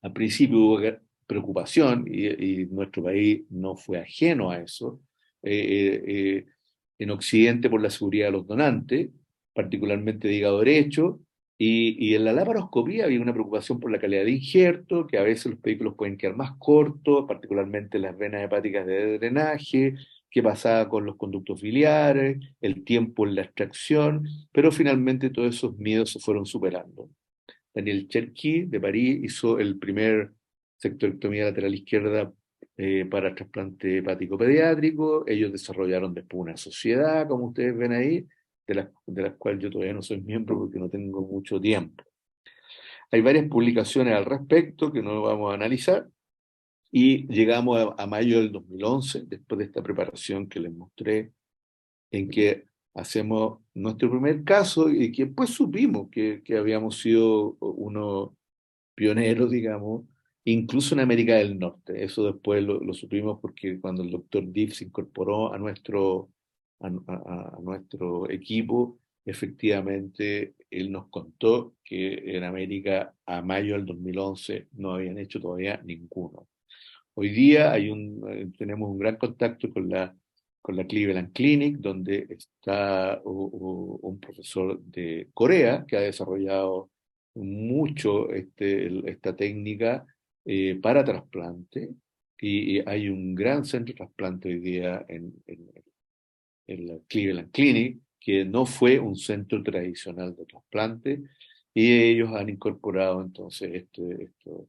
Al principio hubo preocupación y nuestro país no fue ajeno a eso. Eh, eh, en Occidente por la seguridad de los donantes, particularmente de hígado derecho, y en la laparoscopía había una preocupación por la calidad de injerto, que a veces los vehículos pueden quedar más cortos, particularmente las venas hepáticas de drenaje, qué pasaba con los conductos biliares, el tiempo en la extracción, pero finalmente todos esos miedos se fueron superando. Daniel Cherki de París hizo el primer sectorectomía lateral izquierda para trasplante hepático pediátrico. Ellos desarrollaron después una sociedad, como ustedes ven ahí, de las cuales yo todavía no soy miembro porque no tengo mucho tiempo. Hay varias publicaciones al respecto que no vamos a analizar, y llegamos a mayo del 2011, después de esta preparación que les mostré, en que hacemos nuestro primer caso y que después supimos que habíamos sido unos pioneros, digamos, incluso en América del Norte. Eso después lo supimos porque cuando el doctor Diff se incorporó a nuestro equipo, efectivamente él nos contó que en América a mayo del 2011 no habían hecho todavía ninguno. Hoy día tenemos un gran contacto con la Cleveland Clinic, donde está un profesor de Corea que ha desarrollado mucho esta técnica para trasplante, y hay un gran centro de trasplante hoy día en la Cleveland Clinic, que no fue un centro tradicional de trasplante, y ellos han incorporado entonces esto.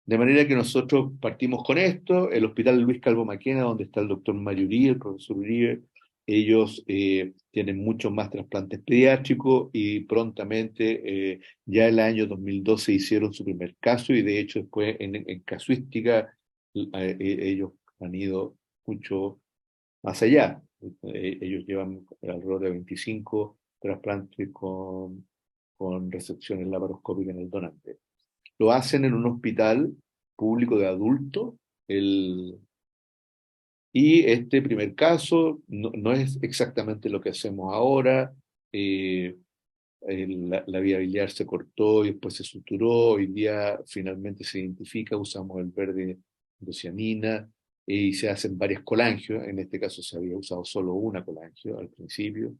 De manera que nosotros partimos con esto. El Hospital Luis Calvo Maquena, donde está el doctor Mario Uribe, el profesor Uribe, ellos tienen muchos más trasplantes pediátricos, y prontamente, ya el año 2012 hicieron su primer caso, y de hecho después en casuística ellos han ido mucho más allá. Ellos llevan alrededor de 25 trasplantes con resecciones laparoscópicas en el donante. Lo hacen en un hospital público de adultos. Y este primer caso no es exactamente lo que hacemos ahora. eh, la vía biliar se cortó y después se suturó. Hoy día finalmente se identifica, usamos el verde de cianina, y se hacen varias colangios. En este caso se había usado solo una colangio al principio,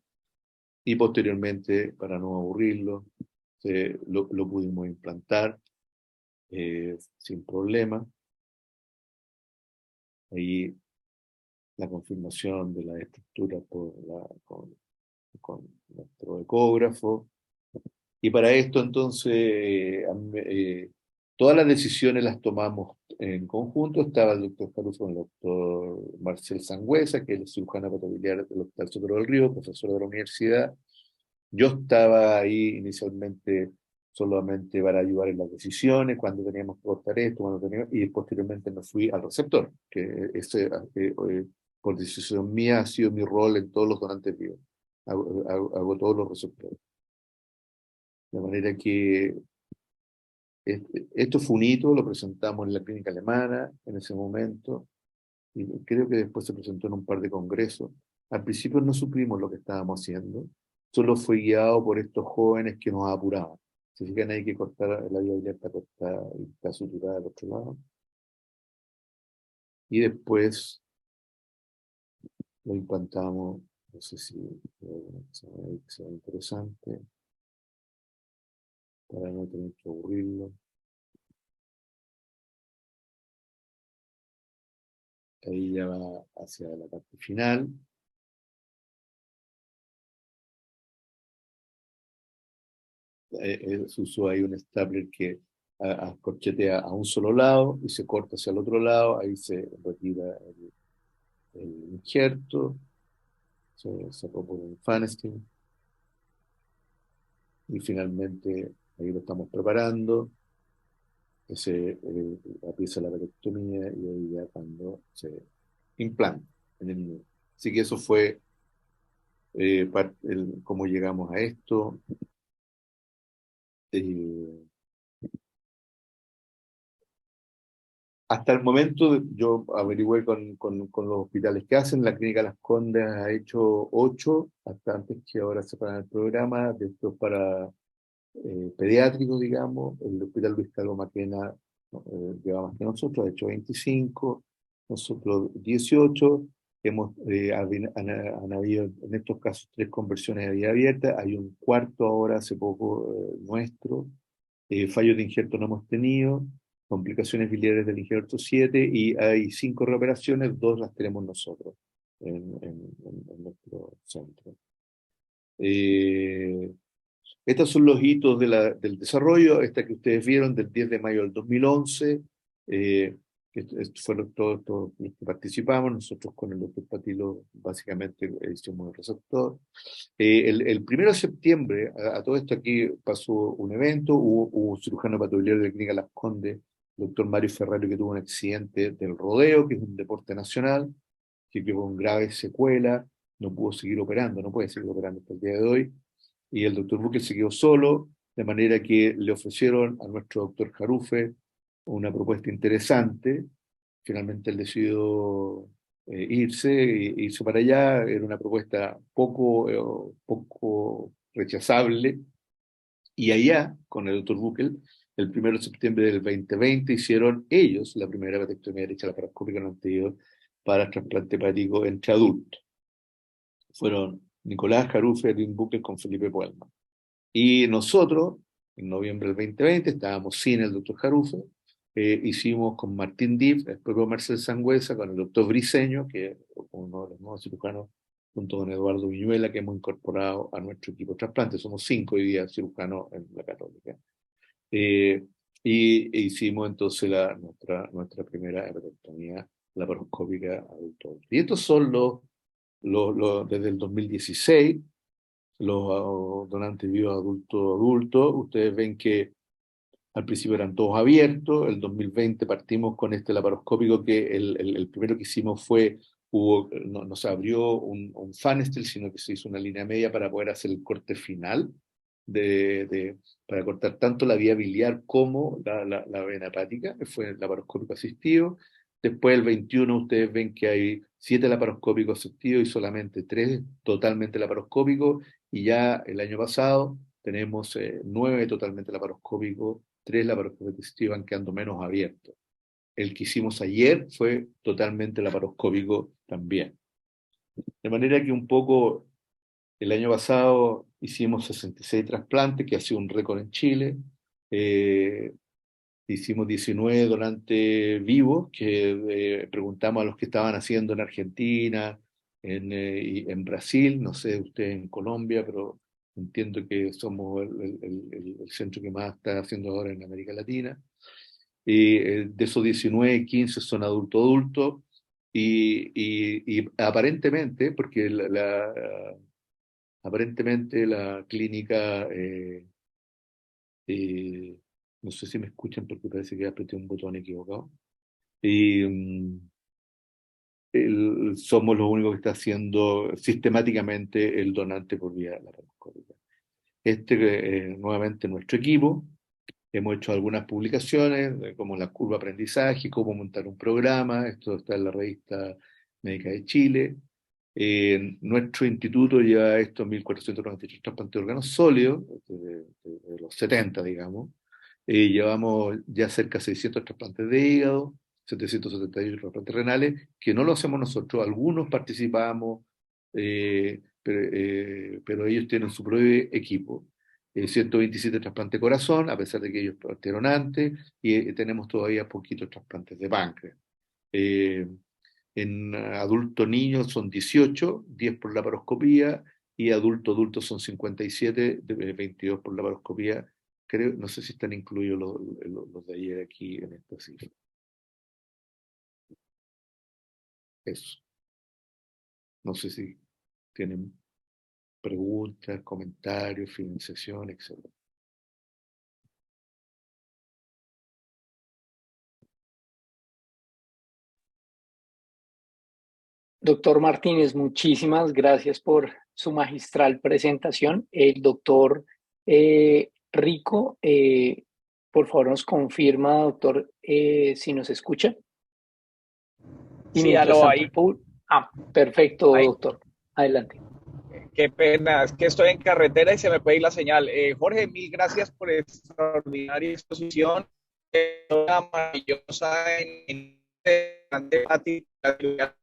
y posteriormente, para no aburrirlo, lo pudimos implantar sin problema. Ahí la confirmación de la estructura con nuestro ecógrafo. Y para esto entonces todas las decisiones las tomamos en conjunto. Estaba el doctor Caruso con el doctor Marcel Sangüesa, que es el cirujano patobiliar del Hospital Socorro del Río, profesor de la universidad. Yo estaba ahí inicialmente solamente para ayudar en las decisiones, cuando teníamos que cortar esto, y posteriormente me fui al receptor, que por decisión mía ha sido mi rol en todos los donantes vivos. Hago todos los receptores. De manera que esto fue un hito, lo presentamos en la clínica alemana en ese momento, y creo que después se presentó en un par de congresos. Al principio no supimos lo que estábamos haciendo, solo fue guiado por estos jóvenes que nos apuraban. Se fijan ahí que cortar la vía biliar está cortada y está suturada al otro lado. Y después lo implantamos, no sé si sea interesante. para no tener que aburrirlo. Ahí ya va hacia la parte final. Se usó ahí un stapler que corchetea a un solo lado y se corta hacia el otro lado, ahí se retira el injerto, se sacó por un Fanestin y finalmente ahí lo estamos preparando, la pieza de la perectomía y ahí ya cuando se implanta en el niño. Así que eso fue cómo llegamos a esto. Eh, Hasta el momento yo averigüé con los hospitales que hacen, la Clínica Las Condes ha hecho 8, hasta antes que ahora se paran el programa, después para pediátricos, digamos, el Hospital Luis Carlos Maquena lleva más que nosotros, ha hecho 25, nosotros 18, han habido en estos casos 3 conversiones de vía abierta, hay un cuarto ahora hace poco nuestro, fallos de injerto no hemos tenido, complicaciones biliares del injerto 7 y hay 5 reoperaciones, 2 las tenemos nosotros en nuestro centro. Estos son los hitos del desarrollo, esta que ustedes vieron del 10 de mayo del 2011, fueron todos los que participamos, nosotros con el doctor Patilo básicamente hicimos el receptor. El 1 de septiembre, a todo esto aquí pasó un evento, hubo un cirujano patología de la Clínica Las Condes, el doctor Mario Ferrari, que tuvo un accidente del rodeo, que es un deporte nacional, que quedó con graves secuelas, no pudo seguir operando, no puede seguir operando hasta el día de hoy, y el doctor Buque se quedó solo, de manera que le ofrecieron a nuestro doctor Jarufe una propuesta interesante. Finalmente él decidió irse, e irse para allá, era una propuesta poco rechazable, y allá, con el doctor Buckel, el 1 de septiembre del 2020 hicieron ellos la primera vasectomía derecha laparoscópica no anterior para trasplante hepático entre adultos. Fueron Nicolás Jarufe, Edwin Buckel con Felipe Puelma. Y nosotros, en noviembre del 2020, estábamos sin el doctor Jarufe, hicimos con Martín Div, el propio Marcel Sangüesa, con el doctor Briceño, que es uno de los nuevos cirujanos, junto con Eduardo Viñuela, que hemos incorporado a nuestro equipo de trasplante. Somos 5 hoy día cirujanos en la Católica. Y hicimos entonces nuestra primera hepatectomía laparoscópica adulto. Y estos son desde el 2016, los donantes vivos adulto. Ustedes ven que al principio eran todos abiertos, el 2020 partimos con este laparoscópico que el primero que hicimos no se abrió un fanestel, sino que se hizo una línea media para poder hacer el corte final, para cortar tanto la vía biliar como la vena hepática, que fue el laparoscópico asistido. Después el 21 ustedes ven que hay 7 laparoscópicos asistidos y solamente 3 totalmente laparoscópicos, y ya el año pasado tenemos 9 totalmente laparoscópicos, 3 laparoscópicos asistidos, van quedando menos abiertos. El que hicimos ayer fue totalmente laparoscópico también. De manera que un poco el año pasado hicimos 66 trasplantes, que ha sido un récord en Chile. Hicimos 19 donantes vivos, que preguntamos a los que estaban haciendo en Argentina, y en Brasil, no sé usted en Colombia, pero entiendo que somos el centro que más está haciendo ahora en América Latina. De esos 19, 15 son adulto-adulto, y aparentemente, porque aparentemente la clínica, eh, no sé si me escuchan porque parece que apreté un botón equivocado, y somos los únicos que está haciendo sistemáticamente el donante por vía laparoscópica. Nuevamente nuestro equipo, hemos hecho algunas publicaciones, como la curva de aprendizaje, cómo montar un programa, esto está en la revista Médica de Chile. Nuestro instituto lleva estos 1.493 trasplantes de órganos sólidos, de los 70, digamos. Llevamos ya cerca de 600 trasplantes de hígado, 778 trasplantes renales, que no lo hacemos nosotros, algunos participamos, pero ellos tienen su propio equipo. 127 trasplantes de corazón, a pesar de que ellos partieron antes, y tenemos todavía poquitos trasplantes de páncreas. Eh, en adulto niño son 18, 10 por laparoscopía, y adulto son 57, 22 por laparoscopía. Creo, no sé si están incluidos los de ayer aquí en esta cifra. Eso. No sé si tienen preguntas, comentarios, financiación, etc. Doctor Martínez, muchísimas gracias por su magistral presentación. El doctor Rico, por favor nos confirma, doctor, si nos escucha. Y Sí, mientras aló, tanto, ahí, perfecto, ahí. doctor. Adelante. Qué pena, es que estoy en carretera y se me puede ir la señal. Jorge, mil gracias por esta extraordinaria exposición, maravillosa en temática.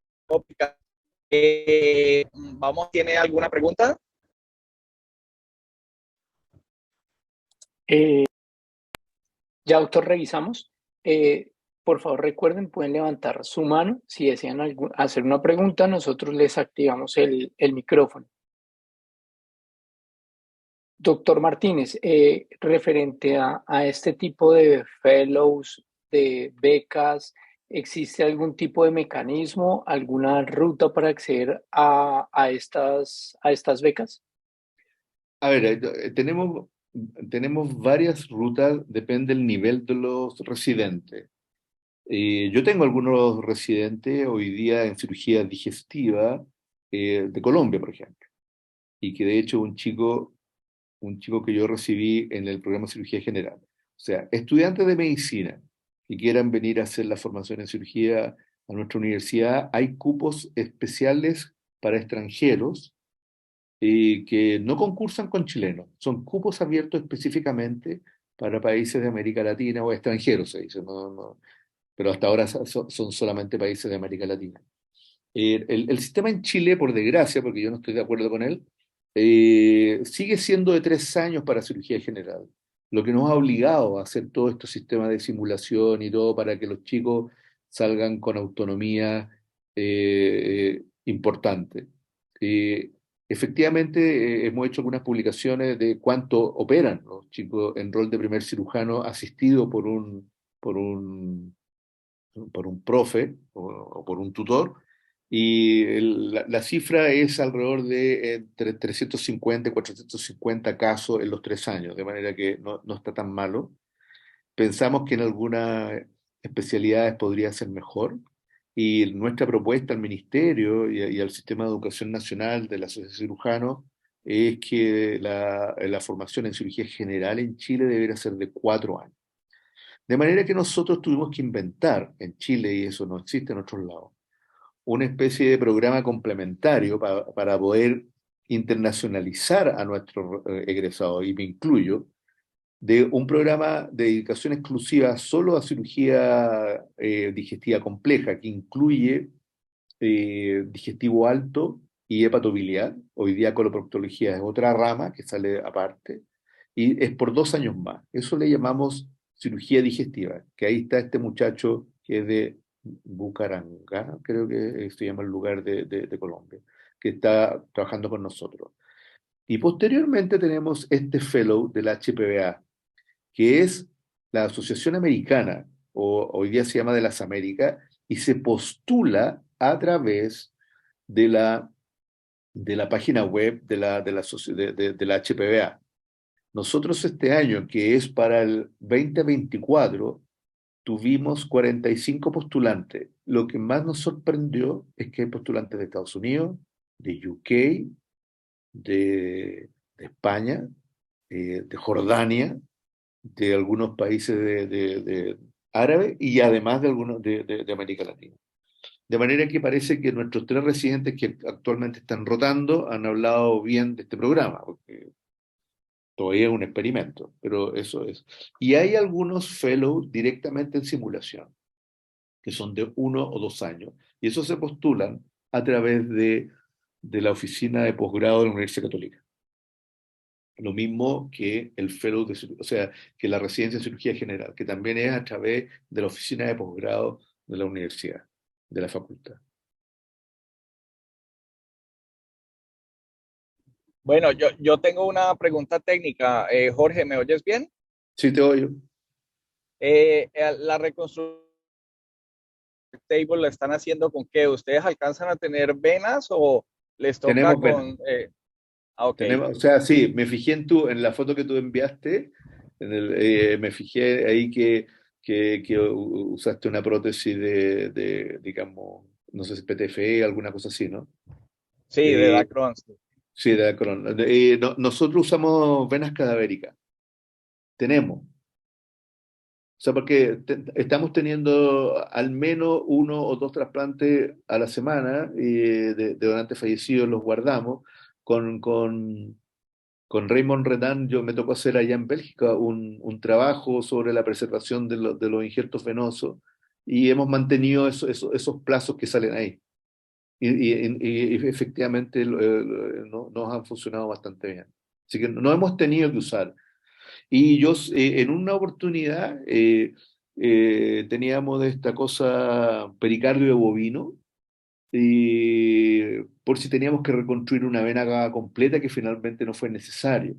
Vamos, ¿tiene alguna pregunta? Ya, doctor, revisamos. Por favor, recuerden, pueden levantar su mano si desean hacer una pregunta. Nosotros les activamos el micrófono. Doctor Martínez, referente a este tipo de fellows, de becas, ¿existe algún tipo de mecanismo, alguna ruta para acceder a estas becas? A ver, tenemos varias rutas, depende del nivel de los residentes. Yo tengo algunos residentes hoy día en cirugía digestiva de Colombia, por ejemplo, y que de hecho un chico que yo recibí en el programa de cirugía general. O sea, estudiantes de medicina que quieran venir a hacer la formación en cirugía a nuestra universidad, hay cupos especiales para extranjeros que no concursan con chilenos. Son cupos abiertos específicamente para países de América Latina o extranjeros, se dice, pero hasta ahora son solamente países de América Latina. El sistema en Chile, por desgracia, porque yo no estoy de acuerdo con él, sigue siendo de 3 años para cirugía general, lo que nos ha obligado a hacer todo este sistema de simulación y todo para que los chicos salgan con autonomía importante. Eh, Efectivamente, hemos hecho algunas publicaciones de cuánto operan los chicos en rol de primer cirujano asistido por un, por un profe o por un tutor, y la cifra es alrededor de entre 350 y 450 casos en los 3 años, de manera que no está tan malo. Pensamos que en algunas especialidades podría ser mejor, y nuestra propuesta al Ministerio y al Sistema de Educación Nacional de la Sociedad de Cirujanos es que la formación en cirugía general en Chile debería ser de 4 años. De manera que nosotros tuvimos que inventar en Chile, y eso no existe en otros lados, una especie de programa complementario para poder internacionalizar a nuestros egresados, y me incluyo, de un programa de dedicación exclusiva solo a cirugía digestiva compleja, que incluye digestivo alto y hepatobiliar. Hoy día coloproctología es otra rama que sale aparte, y es por 2 años más. Eso le llamamos cirugía digestiva, que ahí está este muchacho que es de Bucaramanga, creo que se llama el lugar de Colombia, que está trabajando con nosotros. Y posteriormente tenemos este fellow del HPBA, que es la Asociación Americana, o hoy día se llama de las Américas, y se postula a través de la página web de la HPBA. Nosotros este año, que es para el 2024, tuvimos 45 postulantes. Lo que más nos sorprendió es que hay postulantes de Estados Unidos, de UK, de España, de Jordania, de algunos países de árabes, y además de algunos de América Latina. De manera que parece que nuestros 3 residentes que actualmente están rotando han hablado bien de este programa, porque todavía es un experimento, pero eso es. Y hay algunos fellows directamente en simulación, que son de 1 o 2 años, y esos se postulan a través de la oficina de posgrado de la Universidad Católica. Lo mismo que el fellow o sea, que la residencia de cirugía general, que también es a través de la oficina de posgrado de la universidad, de la facultad. Bueno, yo tengo una pregunta técnica. Jorge, ¿me oyes bien? Sí, te oyo. La reconstrucción table la están haciendo con qué? ¿Ustedes alcanzan a tener venas o les toca Tenemos venas. con... ok, Tenemos, o sea, sí, me fijé en la foto que tú enviaste, me fijé ahí que usaste una prótesis digamos, no sé si PTFE, alguna cosa así, ¿no? sí, de Eh, Dacron. sí, de Acron. Nosotros usamos venas cadavéricas, tenemos. O sea, porque estamos teniendo al menos uno o dos trasplantes a la semana de donantes fallecidos, los guardamos con Raymond Redan. Yo me tocó hacer allá en Bélgica un trabajo sobre la preservación de los injertos venosos y hemos mantenido esos plazos que salen ahí. Y efectivamente nos han funcionado bastante bien. Así que no hemos tenido que usar. Y yo en una oportunidad teníamos de esta cosa pericardio de bovino y por si teníamos que reconstruir una vena cava completa que finalmente no fue necesario.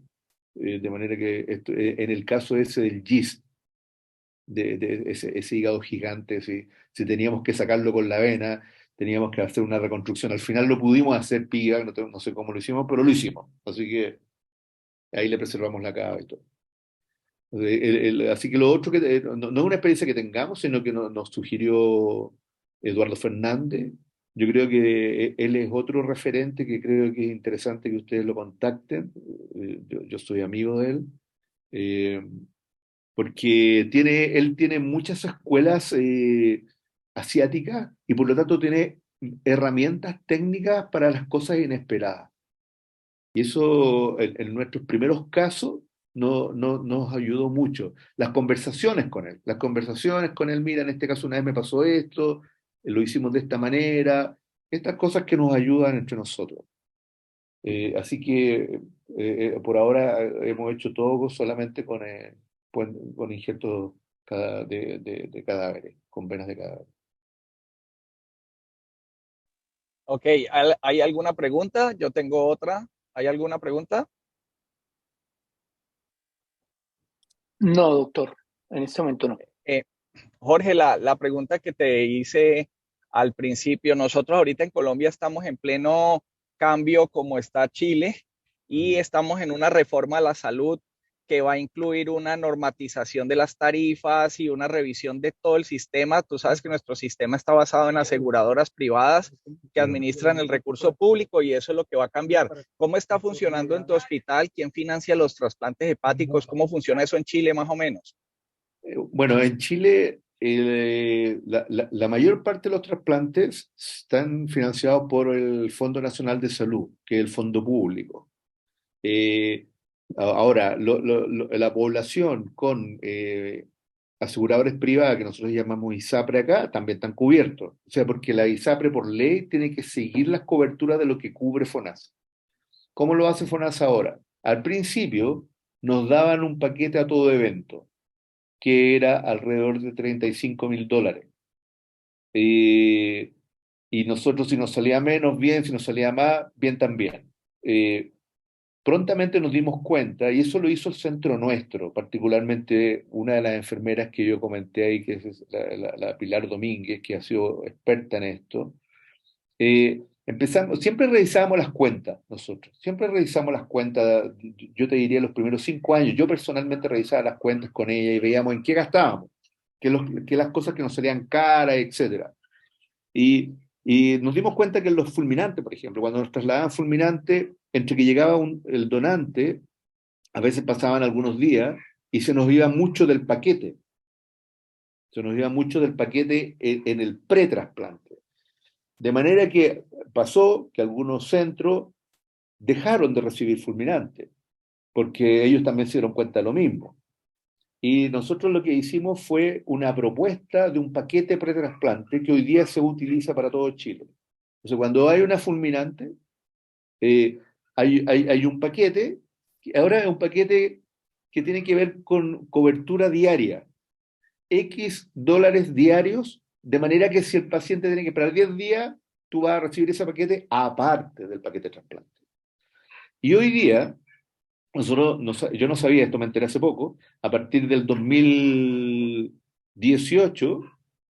De manera que en el caso ese del GIST, de ese hígado gigante, si teníamos que sacarlo con la vena, teníamos que hacer una reconstrucción. Al final lo pudimos hacer piga, no sé cómo lo hicimos, pero lo hicimos. Así que ahí le preservamos la cava y todo. Así que lo otro que no es una experiencia que tengamos, sino que nos sugirió Eduardo Fernández. Yo creo que él es otro referente que creo que es interesante que ustedes lo contacten. Yo soy amigo de él, eh, porque él tiene muchas escuelas asiáticas y por lo tanto tiene herramientas técnicas para las cosas inesperadas. Y eso en nuestros primeros casos no nos ayudó mucho. Las conversaciones con él, mira, en este caso una vez me pasó esto, lo hicimos de esta manera, estas cosas que nos ayudan entre nosotros. Así que por ahora hemos hecho todo solamente con injertos de cadáveres, con venas de cadáveres. Ok, ¿hay alguna pregunta? Yo tengo otra. ¿Hay alguna pregunta? No, doctor, en este momento no. Eh, Jorge, la pregunta que te hice al principio, nosotros ahorita en Colombia estamos en pleno cambio como está Chile y Mm. estamos en una reforma a la salud que va a incluir una normatización de las tarifas y una revisión de todo el sistema. Tú sabes que nuestro sistema está basado en aseguradoras privadas que Mm. administran el recurso público y eso es lo que va a cambiar. ¿Cómo está funcionando en tu hospital? ¿Quién financia los trasplantes hepáticos? ¿Cómo funciona eso en Chile más o menos? Bueno, en Chile la mayor parte de los trasplantes están financiados por el Fondo Nacional de Salud, que es el fondo público. Eh, Ahora, la población con aseguradores privadas, que nosotros llamamos ISAPRE acá, también están cubiertos. O sea, porque la ISAPRE por ley tiene que seguir las coberturas de lo que cubre FONASA. ¿Cómo lo hace FONASA ahora? Al principio nos daban un paquete a todo evento que era alrededor de $35.000. Eh, y nosotros si nos salía menos, bien, si nos salía más, bien también. Eh, Prontamente nos dimos cuenta, y eso lo hizo el centro nuestro, particularmente una de las enfermeras que yo comenté ahí, que es la Pilar Domínguez, que ha sido experta en esto. Siempre revisábamos las cuentas nosotros, siempre revisamos las cuentas. Yo te diría los primeros 5 años, yo personalmente revisaba las cuentas con ella y veíamos en qué gastábamos, qué las cosas que nos salían caras, etcétera. Y, y nos dimos cuenta que en los fulminantes, por ejemplo, cuando nos trasladaban fulminante, entre que llegaba el donante, a veces pasaban algunos días y se nos iba mucho del paquete, se nos iba mucho del paquete en el pretrasplante. De manera que pasó que algunos centros dejaron de recibir fulminantes, porque ellos también se dieron cuenta de lo mismo. Y nosotros lo que hicimos fue una propuesta de un paquete pretrasplante que hoy día se utiliza para todo Chile. Entonces, cuando hay una fulminante, hay un paquete Ahora es un paquete que tiene que ver con cobertura diaria, X dólares diarios, de manera que si el paciente tiene que esperar 10 días, tú vas a recibir ese paquete aparte del paquete de trasplante. Y hoy día, yo no sabía esto, me enteré hace poco, a partir del 2018,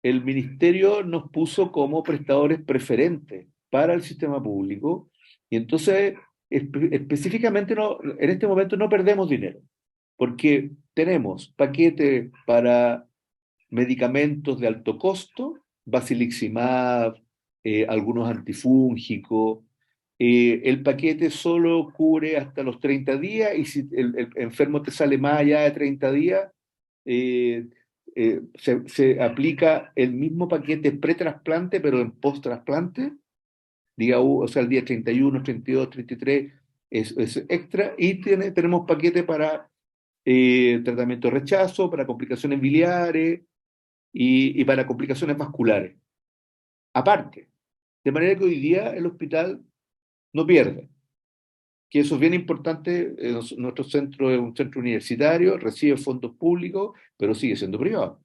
el ministerio nos puso como prestadores preferentes para el sistema público y entonces específicamente en este momento no perdemos dinero, porque tenemos paquetes para medicamentos de alto costo, basiliximab, algunos antifúngicos. El paquete solo cubre hasta los 30 días y si el enfermo te sale más allá de 30 días, eh, se aplica el mismo paquete pretrasplante, pero en post-trasplante, diga, o sea, el día 31, 32, 33 es extra, y tenemos paquete para tratamiento de rechazo, para complicaciones biliares, y para complicaciones vasculares. Aparte, de manera que hoy día el hospital no pierde, que eso es bien importante. Nuestro centro es un centro universitario, recibe fondos públicos, pero sigue siendo privado.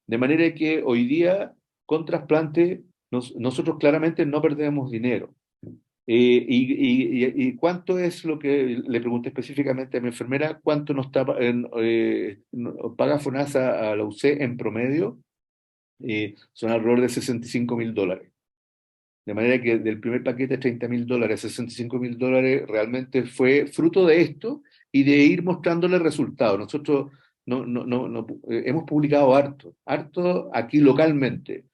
De manera que hoy día, con trasplante, nosotros claramente no perdemos dinero. ¿Y cuánto es lo que le pregunté específicamente a mi enfermera? ¿Cuánto paga FONASA a la UC en promedio? Son alrededor de $65.000. De manera que del primer paquete de $30.000, $65.000 realmente fue fruto de esto y de ir mostrándole resultados. Nosotros hemos publicado harto aquí localmente,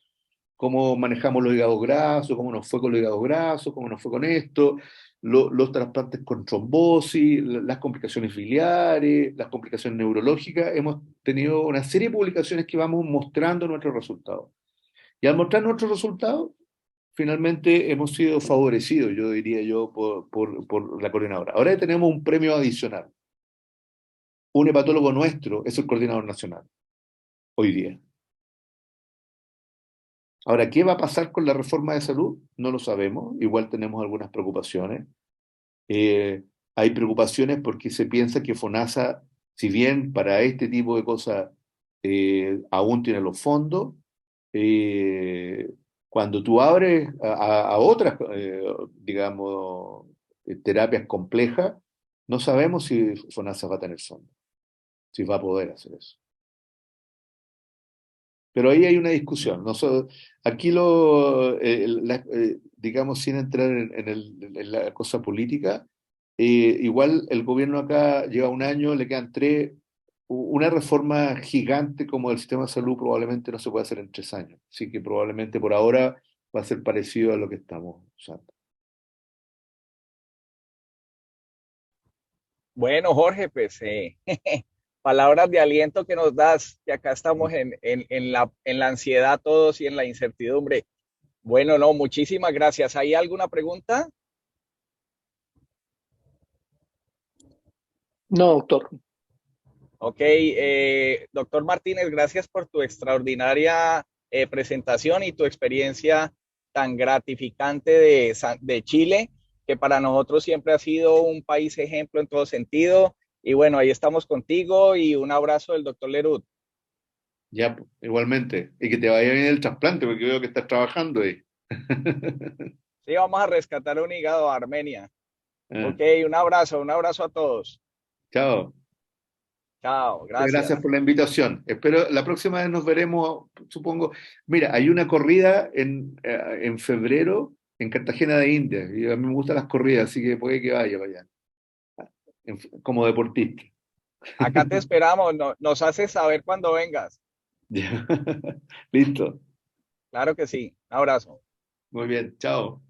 cómo manejamos los hígados grasos, cómo nos fue con los hígados grasos, cómo nos fue con esto, los trasplantes con trombosis, las complicaciones biliares, las complicaciones neurológicas. Hemos tenido una serie de publicaciones que vamos mostrando nuestros resultados. Y al mostrar nuestros resultados, finalmente hemos sido favorecidos, yo diría yo, por la coordinadora. Ahora tenemos un premio adicional. Un hepatólogo nuestro es el coordinador nacional, hoy día. Ahora, ¿qué va a pasar con la reforma de salud? No lo sabemos. Igual tenemos algunas preocupaciones. Eh, Hay preocupaciones porque se piensa que FONASA, si bien para este tipo de cosas aún tiene los fondos, eh, cuando tú abres a otras, digamos, terapias complejas, no sabemos si FONASA va a tener fondos, si va a poder hacer eso. Pero ahí hay una discusión. Aquí digamos, sin entrar en la cosa política, igual el gobierno acá lleva un año, le quedan tres. Una reforma gigante como el sistema de salud probablemente no se puede hacer en 3 años. Así que probablemente por ahora va a ser parecido a lo que estamos usando. Bueno, Jorge, pues palabras de aliento que nos das, que acá estamos en la ansiedad todos y en la incertidumbre. Bueno, no, muchísimas gracias. ¿Hay alguna pregunta? No, doctor. Ok, doctor Martínez, gracias por tu extraordinaria presentación y tu experiencia tan gratificante de Chile, que para nosotros siempre ha sido un país ejemplo en todo sentido. Y bueno, ahí estamos contigo y un abrazo del doctor Lerud. Ya, pues, igualmente. Y que te vaya bien el trasplante, porque veo que estás trabajando ahí. Sí, vamos a rescatar un hígado a Armenia. Ah, Ok, un abrazo a todos. chao. Chao, Muchas gracias gracias. por la invitación. Espero la próxima vez nos veremos, supongo. Mira, hay una corrida en febrero en Cartagena de Indias. Y a mí me gustan las corridas, así que puede que vaya para allá, como deportista. Acá te esperamos, nos haces saber cuando vengas. Ya. Listo. Claro que sí. Un abrazo. Muy bien. Chao.